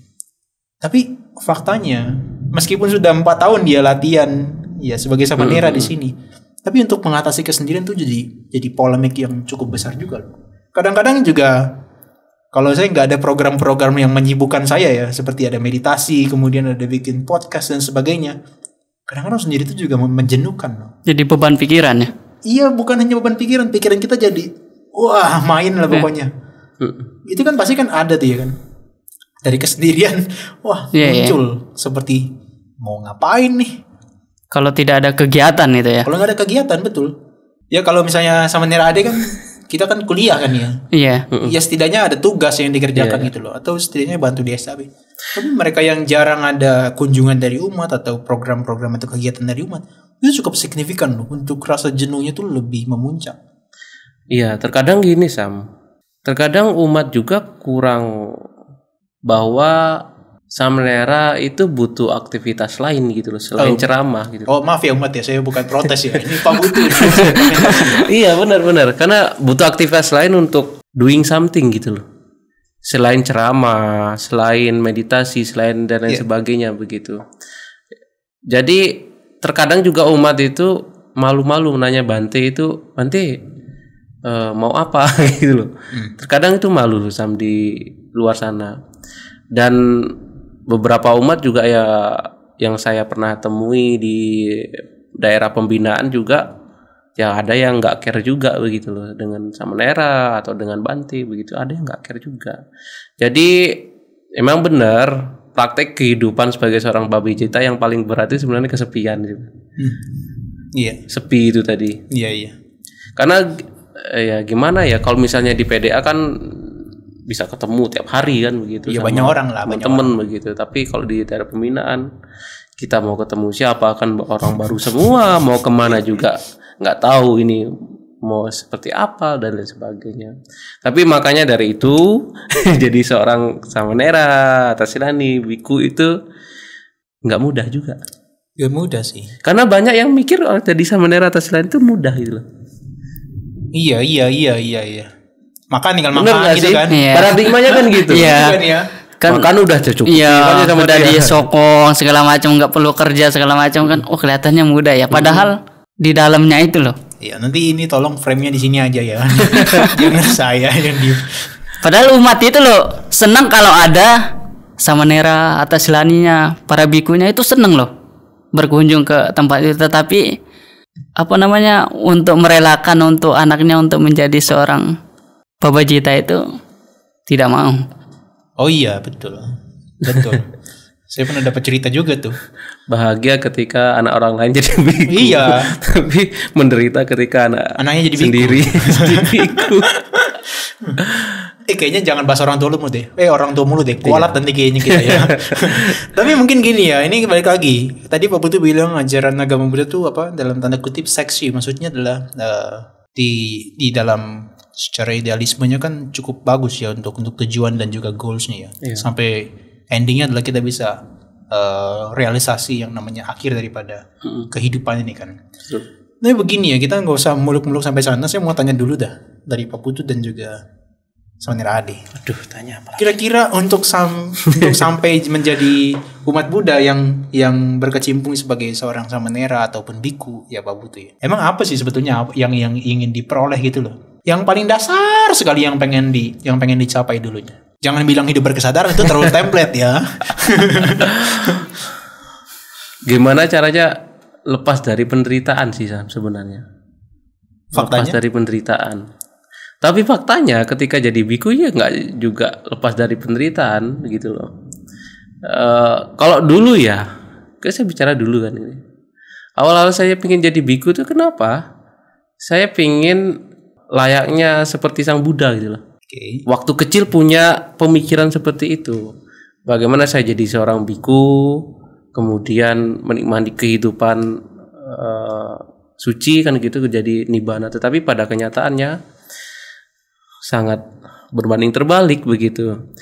Tapi faktanya meskipun sudah 4 tahun dia latihan ya sebagai samanera di sini, tapi untuk mengatasi kesendirian tuh jadi polemik yang cukup besar juga loh. Kadang-kadang juga kalau saya nggak ada program-program yang menyibukkan saya ya, seperti ada meditasi, kemudian ada bikin podcast dan sebagainya, kadang-kadang sendiri itu juga menjenuhkan loh.
Jadi beban pikiran ya.
Iya, bukan hanya beban pikiran kita jadi main lah pokoknya. Itu kan pasti kan ada tuh ya kan, dari kesendirian muncul seperti mau ngapain nih
kalau tidak ada kegiatan itu ya.
Kalau nggak ada kegiatan, betul ya. Kalau misalnya sama Nera Ade kan kita kan kuliah kan ya.
Iya.
Ya setidaknya ada tugas yang dikerjakan gitu loh, atau setidaknya bantu di SAB. Tapi mereka yang jarang ada kunjungan dari umat atau program-program atau kegiatan dari umat, itu cukup signifikan loh, untuk rasa jenuhnya tuh lebih memuncak.
Iya, terkadang gini Sam. Terkadang umat juga kurang bahwa samanera itu butuh aktivitas lain gitu loh selain ceramah gitu.
Oh maaf ya umat ya, saya bukan protes ya. Ini Pak Butuh.
Iya benar-benar, karena butuh aktivitas lain untuk doing something gitu loh. Selain ceramah, selain meditasi, selain dan lain sebagainya begitu. Jadi terkadang juga umat itu malu-malu nanya Bante itu, Bante mau apa gitu loh. Terkadang itu malu loh Sam di luar sana. Dan beberapa umat juga ya yang saya pernah temui di daerah pembinaan juga ya ada yang nggak care juga begitu loh dengan samanera atau dengan Bante begitu, ada yang nggak care juga. Jadi emang benar praktek kehidupan sebagai seorang babijita yang paling berat itu sebenarnya kesepian gitu.
Iya.
Sepi itu tadi.
Iya.
Karena ya gimana ya, kalau misalnya di PDA kan bisa ketemu tiap hari kan begitu.
Iya, banyak orang lah, banyak
temen begitu. Tapi kalau di daerah pembinaan kita mau ketemu siapa kan orang baru semua, mau kemana juga nggak tahu ini mau seperti apa dan lain sebagainya. Tapi makanya dari itu jadi seorang samanera, tasilani, biku itu nggak mudah juga.
Gak mudah sih.
Karena banyak yang mikir jadi samanera tasilani itu mudah gitu loh.
Iya. Makan tinggal
Bener
makan
nggak
gitu
sih?
kan.
Iya.
Paradigmanya kan gitu.
Iya.
Kan ya.
Kan
Makan udah cukup.
iya,
sama
udah
dia.
disokong segala macam, nggak perlu kerja segala macam kan. Oh, kelihatannya mudah ya. Padahal di dalamnya itu loh.
Iya, nanti ini tolong frame-nya di sini aja ya. Jangan saya yang di.
Padahal umat itu loh senang kalau ada samanera atas laninya, para bikunya itu senang loh berkunjung ke tempat itu. Tetapi apa namanya, untuk merelakan untuk anaknya untuk menjadi seorang babajita itu tidak mau.
Oh iya, betul. Saya pernah dapat cerita juga tuh.
Bahagia ketika anak orang lain jadi biku.
Iya.
Tapi menderita ketika
Anaknya jadi biku.
sendiri jadi biku.
Kayaknya jangan bahas orang tua lu deh. Orang tua mulu deh. Kualat nanti kayaknya kita ya. Tapi mungkin gini ya. Ini balik lagi. Tadi Pak Putu bilang ajaran agama Buddha tuh apa? Dalam tanda kutip seksi. Maksudnya adalah di dalam secara idealismenya kan cukup bagus ya untuk tujuan dan juga goalsnya ya.
Iya.
Sampai endingnya adalah kita bisa realisasi yang namanya akhir daripada kehidupan ini kan. Nah begini ya, kita nggak usah muluk-muluk sampai sana. Saya mau tanya dulu dah dari Pak Putu dan juga Samanera Ade.
Aduh, tanya apa?
Kira-kira untuk sampai menjadi umat Buddha yang berkecimpung sebagai seorang samanera ataupun biku ya Pak Putu ya. Emang apa sih sebetulnya yang ingin diperoleh gitu loh? Yang paling dasar sekali yang pengen dicapai dulunya. Jangan bilang hidup berkesadaran, itu terlalu template ya.
Gimana caranya lepas dari penderitaan sih Sam sebenarnya?
Faktanya?
Lepas dari penderitaan. Tapi faktanya ketika jadi biku ya nggak juga lepas dari penderitaan gitu loh. Kalau dulu ya, saya bicara dulu kan ini. Awal-awal saya pingin jadi biku tuh kenapa? Saya pingin layaknya seperti sang Buddha gitu loh.
Oke.
Waktu kecil punya pemikiran seperti itu. Bagaimana saya jadi seorang biku, kemudian menikmati kehidupan suci kan gitu, jadi nibbana. Tetapi pada kenyataannya sangat berbanding terbalik begitu.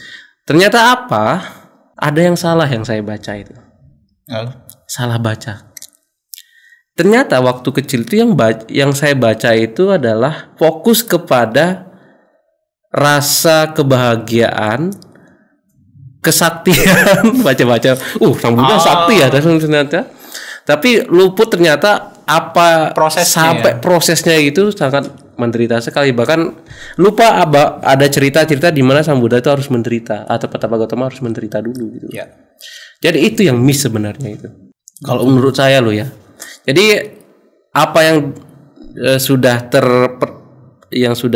Ternyata apa? Ada yang salah yang saya baca itu. Salah baca. Ternyata waktu kecil itu yang saya baca itu adalah fokus kepada rasa kebahagiaan, kesaktian, baca-baca. Sang Buddha sakti ya ternyata. Tapi luput ternyata apa prosesnya itu sangat menderita sekali. Bahkan lupa ada cerita-cerita di mana sang Buddha itu harus menderita atau Tathagata harus menderita dulu gitu.
Ya.
Jadi itu yang miss sebenarnya itu. Kalau menurut saya loh ya. Jadi apa yang sudah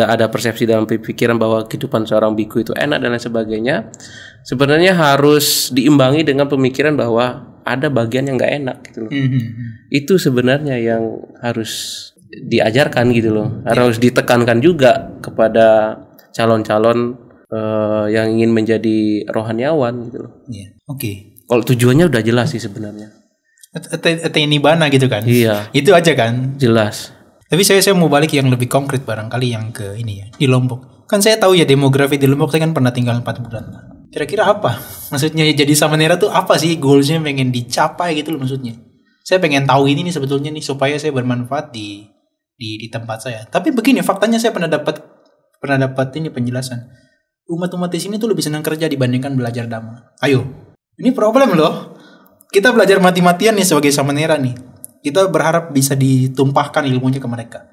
ada persepsi dalam pikiran bahwa kehidupan seorang biku itu enak dan lain sebagainya, sebenarnya harus diimbangi dengan pemikiran bahwa ada bagian yang nggak enak gitu loh. Itu sebenarnya yang harus diajarkan gitu loh. Harus ditekankan juga kepada calon-calon yang ingin menjadi rohaniawan gitu loh.
Oke.
Kalau tujuannya udah jelas sih sebenarnya.
Nibbana gitu kan.
Iya.
Itu aja kan.
Jelas.
Tapi saya mau balik yang lebih konkret barangkali yang ke ini ya, di Lombok. Kan saya tahu ya demografi di Lombok, saya kan pernah tinggal 4 bulan. Kira-kira apa? Maksudnya jadi samanera tuh apa sih goalsnya pengen dicapai gitu loh maksudnya. Saya pengen tahu ini nih sebetulnya nih supaya saya bermanfaat di tempat saya. Tapi begini, faktanya saya pernah dapat ini penjelasan. Umat-umat di sini tuh lebih senang kerja dibandingkan belajar dhamma. Ayo. Ini problem loh. Kita belajar mati-matian nih sebagai samanera nih. Kita berharap bisa ditumpahkan ilmunya ke mereka.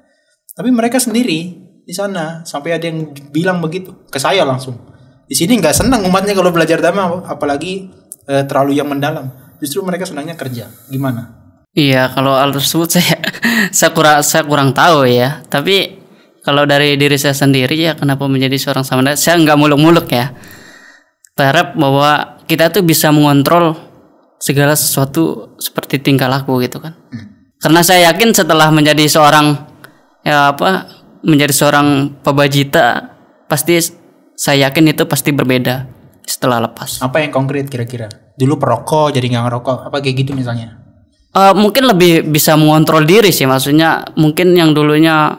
Tapi mereka sendiri di sana sampai ada yang bilang begitu ke saya langsung. Di sini nggak senang umatnya kalau belajar dhamma, apalagi terlalu yang mendalam. Justru mereka senangnya kerja. Gimana?
Iya, kalau hal tersebut saya kurang tahu ya. Tapi kalau dari diri saya sendiri ya, kenapa menjadi seorang samanera, saya nggak muluk-muluk ya. Berharap bahwa kita tuh bisa mengontrol segala sesuatu seperti tingkah laku gitu kan. Karena saya yakin setelah menjadi seorang pabajita, pasti saya yakin itu pasti berbeda setelah lepas.
Apa yang konkret kira-kira? dulu perokok jadi nggak ngerokok, apa kayak gitu misalnya?
Mungkin lebih bisa mengontrol diri sih, maksudnya mungkin yang dulunya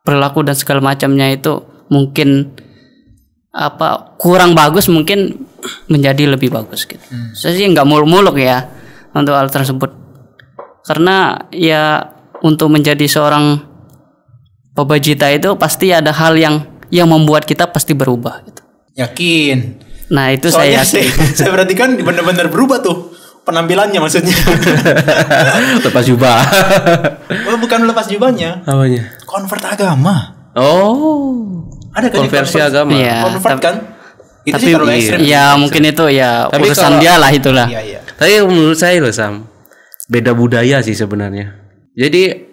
perilaku dan segala macamnya itu mungkin kurang bagus, mungkin menjadi lebih bagus gitu. Saya sih nggak muluk-muluk ya untuk hal tersebut, karena ya untuk menjadi seorang pabajita itu pasti ada hal yang membuat kita pasti berubah gitu.
Yakin?
Nah itu
Soalnya
saya
saya perhatikan benar-benar berubah tuh penampilannya maksudnya.
Lepas jubah.
Oh, bukan lepas jubahnya.
Apanya?
Convert agama.
Oh.
Ada kan
Konversi
yang
agama.
Iya,
convert kan? Itu
tapi
sih terlalu ekstrim.
ya mungkin itu ya
Tapi
urusan
kalau-
dia lah itulah.
Iya.
Tapi menurut saya loh Sam, beda budaya sih sebenarnya. Jadi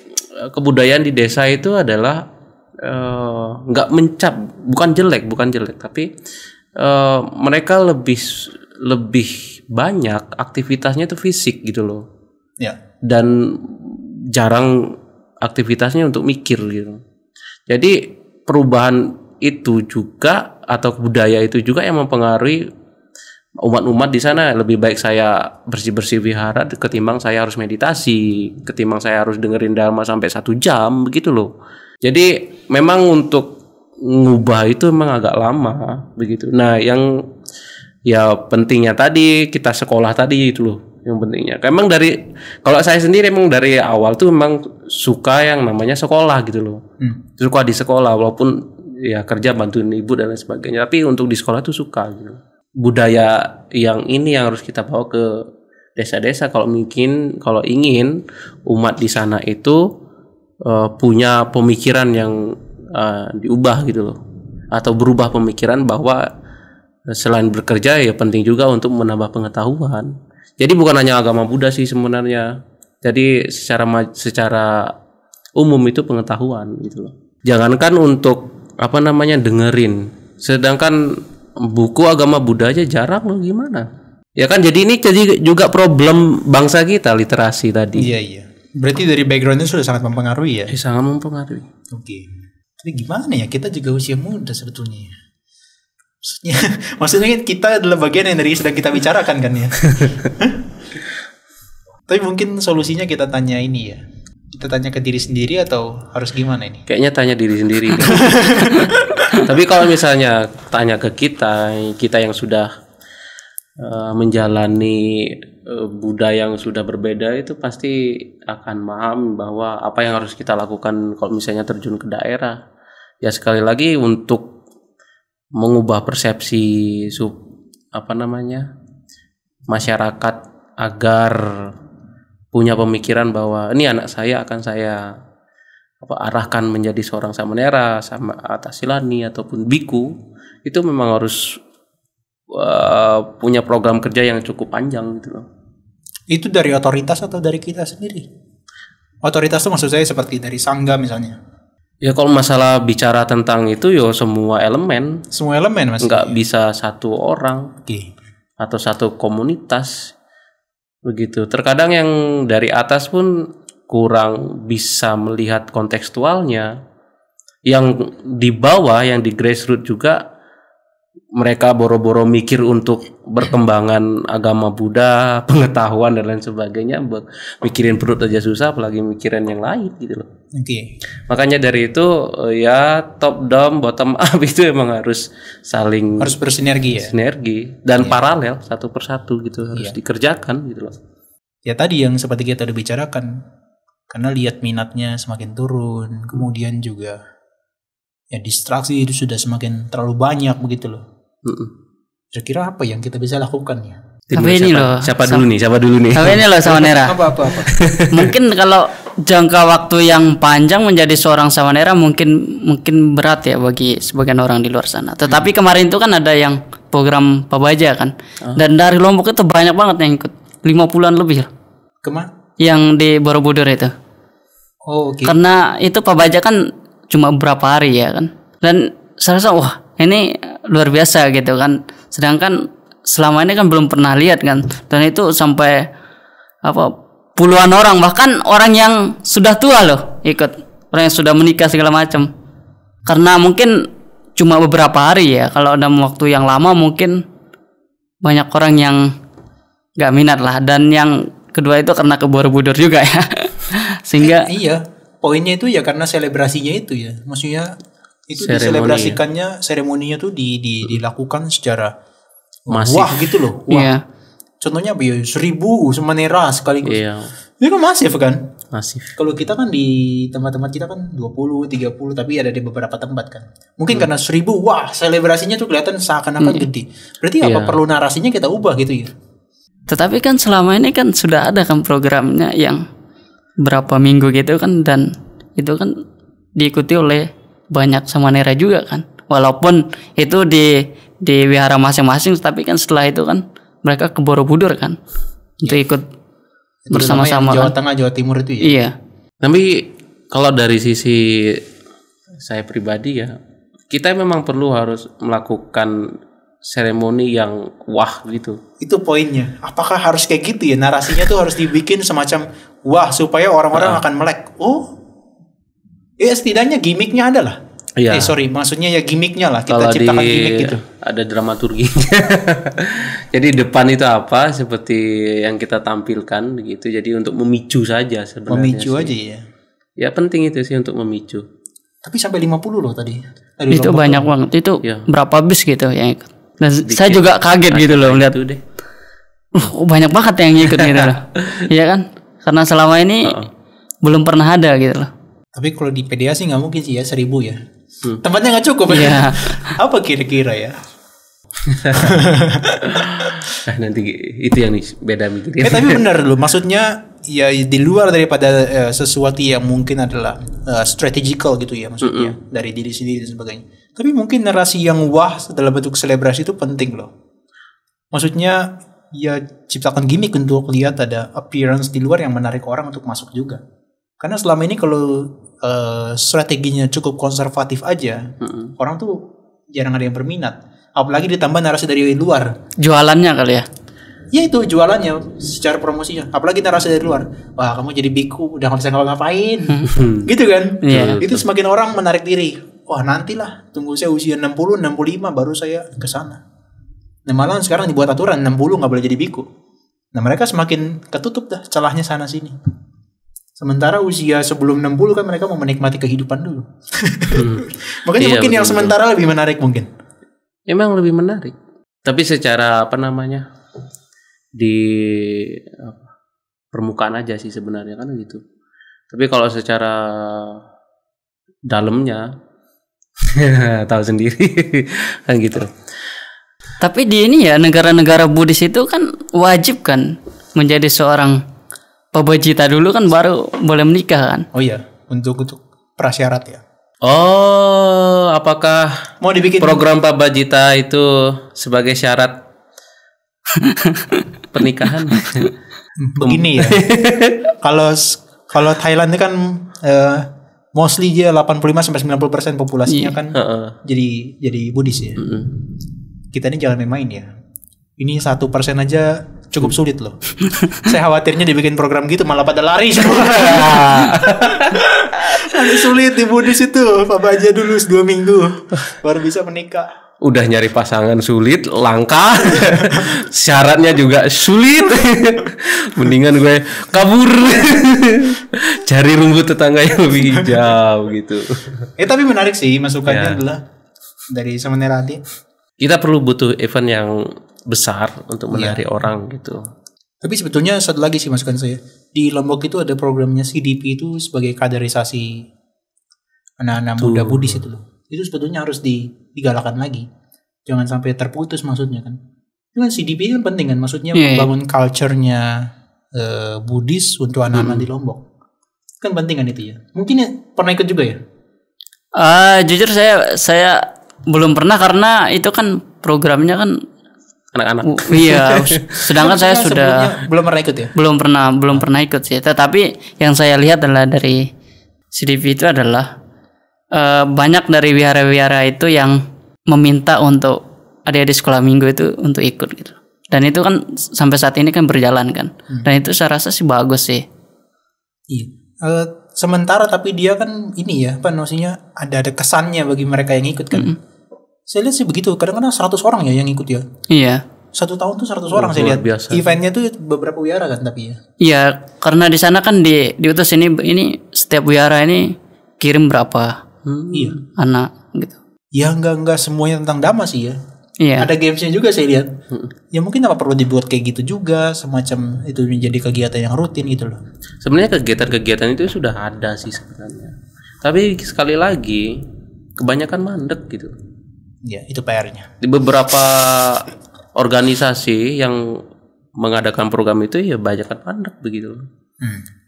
kebudayaan di desa itu adalah nggak mencap, bukan jelek, tapi mereka lebih banyak aktivitasnya itu fisik gitu loh.
Ya.
Dan jarang aktivitasnya untuk mikir gitu. Jadi perubahan itu juga atau budaya itu juga yang mempengaruhi umat-umat di sana. Lebih baik saya bersih-bersih wihara ketimbang saya harus meditasi, ketimbang saya harus dengerin dharma sampai 1 jam begitu loh. Jadi memang untuk ngubah itu memang agak lama begitu. Nah, yang ya pentingnya tadi kita sekolah tadi itu loh yang pentingnya. Emang kalau saya sendiri emang dari awal tuh memang suka yang namanya sekolah gitu loh. Suka di sekolah walaupun ya kerja bantuin ibu dan lain sebagainya, tapi untuk di sekolah tuh suka gitu. Budaya yang ini yang harus kita bawa ke desa-desa kalau ingin umat di sana itu punya pemikiran yang diubah gitu loh, atau berubah pemikiran bahwa selain bekerja ya penting juga untuk menambah pengetahuan. Jadi bukan hanya agama Buddha sih sebenarnya. Jadi secara umum itu pengetahuan gitu loh. Jangankan untuk dengerin. Sedangkan buku agama Buddha aja jarang loh, gimana? Ya kan, jadi ini juga problem bangsa kita, literasi tadi.
Iya. Berarti dari backgroundnya sudah sangat mempengaruhi ya?
Sangat mempengaruhi.
Oke. Tapi gimana ya, kita juga usia muda sebetulnya. Maksudnya kita adalah bagian yang dari sedang kita bicarakan kan ya. Tapi mungkin solusinya kita tanya ini ya. Kita tanya ke diri sendiri atau harus gimana ini?
Kayaknya tanya diri sendiri. Tapi kalau misalnya tanya ke kita yang sudah menjalani budaya yang sudah berbeda, itu pasti akan paham bahwa apa yang harus kita lakukan kalau misalnya terjun ke daerah. Ya sekali lagi untuk mengubah persepsi masyarakat agar punya pemikiran bahwa ini anak saya akan saya arahkan menjadi seorang samanera, sama atasilani ataupun biku, itu memang harus punya program kerja yang cukup panjang gitu loh.
Itu dari otoritas atau dari kita sendiri? Otoritas itu maksud saya seperti dari sangga misalnya.
Ya kalau masalah bicara tentang itu ya semua elemen.
Semua elemen mas.
Nggak bisa satu orang.
Oke.
Atau satu komunitas begitu. Terkadang yang dari atas pun kurang bisa melihat kontekstualnya. Yang di bawah, yang di grassroots juga mereka boro-boro mikir untuk perkembangan agama Buddha, pengetahuan dan lain sebagainya, mikirin perut aja susah apalagi mikirin yang lain gitu loh.
Oke.
Makanya dari itu ya top down bottom up itu emang harus saling
bersinergi ya.
Sinergi dan paralel satu persatu gitu harus dikerjakan gitu loh.
Ya tadi yang seperti kita udah bicarakan, karena lihat minatnya semakin turun, kemudian juga ya distraksi itu sudah semakin terlalu banyak begitu loh. Kira-kira apa yang kita bisa lakukan ya?
Tapi ini loh.
Siapa dulu nih?
Tapi ini loh samanera.
Apa?
Mungkin kalau jangka waktu yang panjang menjadi seorang samanera mungkin berat ya bagi sebagian orang di luar sana. Tetapi kemarin itu kan ada yang program Pabaja kan. Dan dari Lombok itu banyak banget yang ikut. 50-an lebih.
Kemana?
Yang di Borobudur itu.
Oh, oke.
Karena itu Pabaja kan cuma beberapa hari ya kan. Dan saya rasa wah ini luar biasa gitu kan. Sedangkan selama ini kan belum pernah lihat kan. Dan itu sampai puluhan orang, bahkan orang yang sudah tua loh ikut. Orang yang sudah menikah segala macam. Karena mungkin cuma beberapa hari ya. Kalau dalam waktu yang lama mungkin banyak orang yang nggak minat lah. Dan yang kedua itu karena ke Borobudur juga ya. Sehingga
iya, poinnya itu ya karena selebrasinya itu ya. Maksudnya itu diselebrasikannya, seremoninya tuh dilakukan secara
Masif.
wah gitu loh. Wah.
iya.
Contohnya apa ya? 1000 Semanera sekaligus.
Iya,
Itu kan masif kan?
masif.
Kalau kita kan di tempat-tempat kita kan 20, 30, tapi ada di beberapa tempat kan. Mungkin karena 1000, wah selebrasinya tuh kelihatan seakan-akan gede. Berarti apa perlu narasinya kita ubah gitu ya?
Tetapi kan selama ini kan sudah ada kan programnya yang berapa minggu gitu kan, dan itu kan diikuti oleh banyak Samanera juga kan. Walaupun itu di wihara masing-masing, tapi kan setelah itu kan mereka ke Borobudur kan untuk ikut bersama-sama
Jawa
kan.
Tengah, Jawa Timur itu ya.
Iya.
Tapi kalau dari sisi saya pribadi ya, kita memang perlu harus melakukan seremoni yang wah gitu.
Itu poinnya. Apakah harus kayak gitu ya? Narasinya tuh harus dibikin semacam wah supaya orang-orang akan melek. Oh, ya setidaknya gimmicknya ada lah.
Iya.
Maksudnya ya gimmicknya lah. Kita
Kalau
ciptakan gimmick gitu.
ada dramaturginya. Jadi depan itu apa seperti yang kita tampilkan gitu. Jadi untuk memicu saja sebenarnya.
Memicu
sih.
aja ya.
Ya penting itu sih untuk memicu.
Tapi sampai 50 loh tadi.
Itu banyak banget. Itu
Iya.
berapa bis gitu yang ikut. Dan saya juga kaget gitu loh melihat.
Itu deh.
Banyak banget yang ikut gitu loh. Iya kan? Karena selama ini belum pernah ada gitu loh.
Tapi kalau di PDA sih nggak mungkin sih ya 1000 ya. Tempatnya nggak cukup.
Iya.
Apa kira-kira ya?
Nanti itu yang beda mikirnya.
Tapi benar loh. Maksudnya ya di luar daripada sesuatu yang mungkin adalah strategical gitu ya maksudnya dari diri sendiri dan sebagainya. Tapi mungkin narasi yang wah dalam bentuk selebrasi itu penting loh. Maksudnya ya ciptakan gimmick untuk lihat ada appearance di luar yang menarik orang untuk masuk juga. Karena selama ini kalau strateginya cukup konservatif aja, orang tuh jarang ada yang berminat. Apalagi ditambah narasi dari luar.
Jualannya kali ya.
Ya itu jualannya secara promosinya. Apalagi narasi dari luar. Wah kamu jadi biku udah nggak bisa ngapa-ngapain. Gitu kan.
Iya.
Itu semakin orang menarik diri. Wah nantilah tunggu saya usia 60, 65 baru saya ke sana. Nah malah sekarang dibuat aturan 60 nggak boleh jadi biku. Nah mereka semakin ketutup dah celahnya sana sini. Sementara usia sebelum 60 kan mereka mau menikmati kehidupan dulu. Makanya
Iya,
mungkin yang
betul-betul.
sementara lebih menarik mungkin.
Emang lebih menarik. Tapi secara apa namanya di permukaan aja sih sebenarnya kan gitu. Tapi kalau secara dalamnya tahu sendiri kan gitu.
Tapi di ini ya negara-negara Buddhis itu kan wajib kan menjadi seorang pabajita dulu kan baru boleh menikah kan.
Oh iya, untuk prasyarat ya.
Oh, apakah
Mau dibikin
program Pabajita itu sebagai syarat pernikahan?
begini ya. Kalau Thailand itu kan mostly dia 85 sampai 90% populasinya kan jadi Buddhis ya. Kita ini jangan main-main ya. Ini 1% aja cukup sulit loh. Saya khawatirnya dibikin program gitu malah pada lari semua. Ada sulit di Buddhis itu. Apa aja dulu 2 minggu baru bisa menikah.
Udah nyari pasangan sulit, langka. Syaratnya juga sulit. Mendingan gue kabur. Cari rumput tetangga yang lebih hijau gitu.
Tapi menarik sih masukannya adalah dari Samanera.
Kita perlu butuh event yang besar untuk menarik orang gitu.
Tapi sebetulnya satu lagi sih masukan saya. Di Lombok itu ada programnya CDP itu sebagai kaderisasi anak-anak muda Buddhis itu loh. Itu sebetulnya harus digalakan lagi. Jangan sampai terputus maksudnya kan. Itu kan CDP itu kan penting kan. Maksudnya membangun culture-nya Buddhis untuk anak-anak di Lombok. Kan penting kan itu ya. Mungkin ya, pernah ikut juga ya?
Jujur saya belum pernah karena itu kan programnya kan
anak-anak.
Iya, sedangkan saya sudah
belum pernah ikut ya?
Belum pernah ikut sih. Tetapi yang saya lihat adalah dari CDP itu adalah banyak dari wihara-wihara itu yang meminta untuk adik-adik sekolah minggu itu untuk ikut gitu. Dan itu kan sampai saat ini kan berjalan kan. Dan itu saya rasa sih bagus sih.
Iya. Sementara tapi dia kan ini ya, apa maksudnya ada kesannya bagi mereka yang ikut kan. Saya lihat sih begitu. Kadang-kadang 100 orang ya yang ikut ya.
Iya.
1 tahun tuh 100 orang saya
luar
lihat.
biasa.
Eventnya tuh beberapa wihara kan tapi ya.
Iya, karena di sana kan diutus ini setiap wihara ini kirim berapa
Iya.
anak gitu.
Ya enggak semuanya tentang dhamma sih ya.
Iya.
Ada gamesnya juga saya lihat. Ya mungkin apa perlu dibuat kayak gitu juga, semacam itu menjadi kegiatan yang rutin gitu loh.
Sebenarnya kegiatan-kegiatan itu sudah ada sih sebenarnya. Tapi sekali lagi kebanyakan mandek gitu.
Ya itu PR-nya.
Di beberapa organisasi yang mengadakan program itu ya banyak mandek begitu.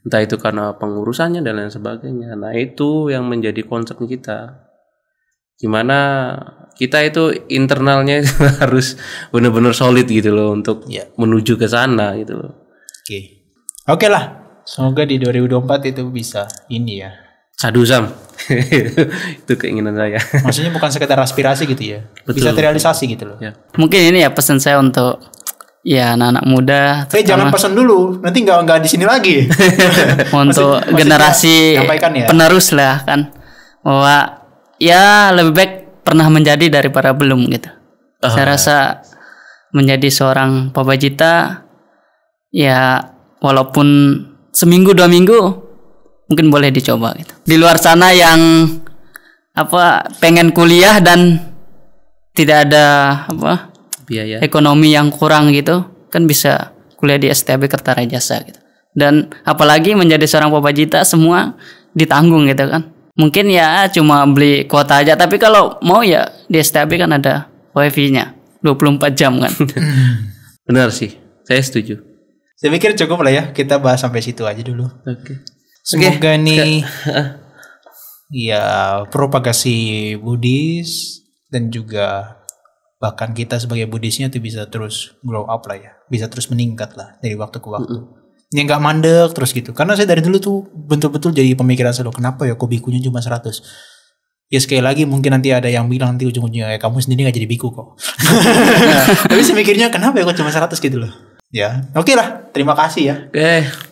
Entah itu karena pengurusannya dan lain sebagainya. Nah itu yang menjadi concern kita. Gimana kita itu internalnya harus benar-benar solid gitu loh untuk menuju ke sana gitu loh.
Oke lah. Semoga di 2024 itu bisa ini ya.
Sadusam. Itu keinginan saya.
Maksudnya bukan sekedar aspirasi gitu ya. Bisa terrealisasi gitu loh.
Ya.
Mungkin ini ya pesan saya untuk ya anak-anak muda.
Jangan pesan dulu, nanti nggak di sini lagi.
Untuk generasi
ya.
penerus lah kan, bahwa ya lebih baik pernah menjadi daripada belum gitu. Saya rasa menjadi seorang pabajita ya walaupun seminggu 2 minggu mungkin boleh dicoba gitu. Di luar sana yang pengen kuliah dan tidak ada
biaya
ekonomi yang kurang gitu kan bisa kuliah di STB Kertarajasa gitu. Dan apalagi menjadi seorang pabajita semua ditanggung gitu kan. Mungkin ya cuma beli kuota aja, tapi kalau mau ya di STB kan ada wifi-nya 24 jam kan.
Benar sih, saya setuju.
Saya pikir cukup lah ya, kita bahas sampai situ aja dulu.
Oke.
Semoga nih ya propagasi Buddhis dan juga bahkan kita sebagai Buddhisnya tuh bisa terus grow up lah ya, bisa terus meningkat lah dari waktu ke waktu. Yang nggak mandek terus gitu. Karena saya dari dulu tuh betul-betul jadi pemikiran selalu, kenapa ya kok bikunya cuma 100? Ya sekali lagi mungkin nanti ada yang bilang nanti ujung-ujungnya kamu sendiri gak jadi biku kok. Tapi saya mikirnya kenapa ya kok cuma 100 gitu loh. Ya, oke lah. Terima kasih ya.
Oke.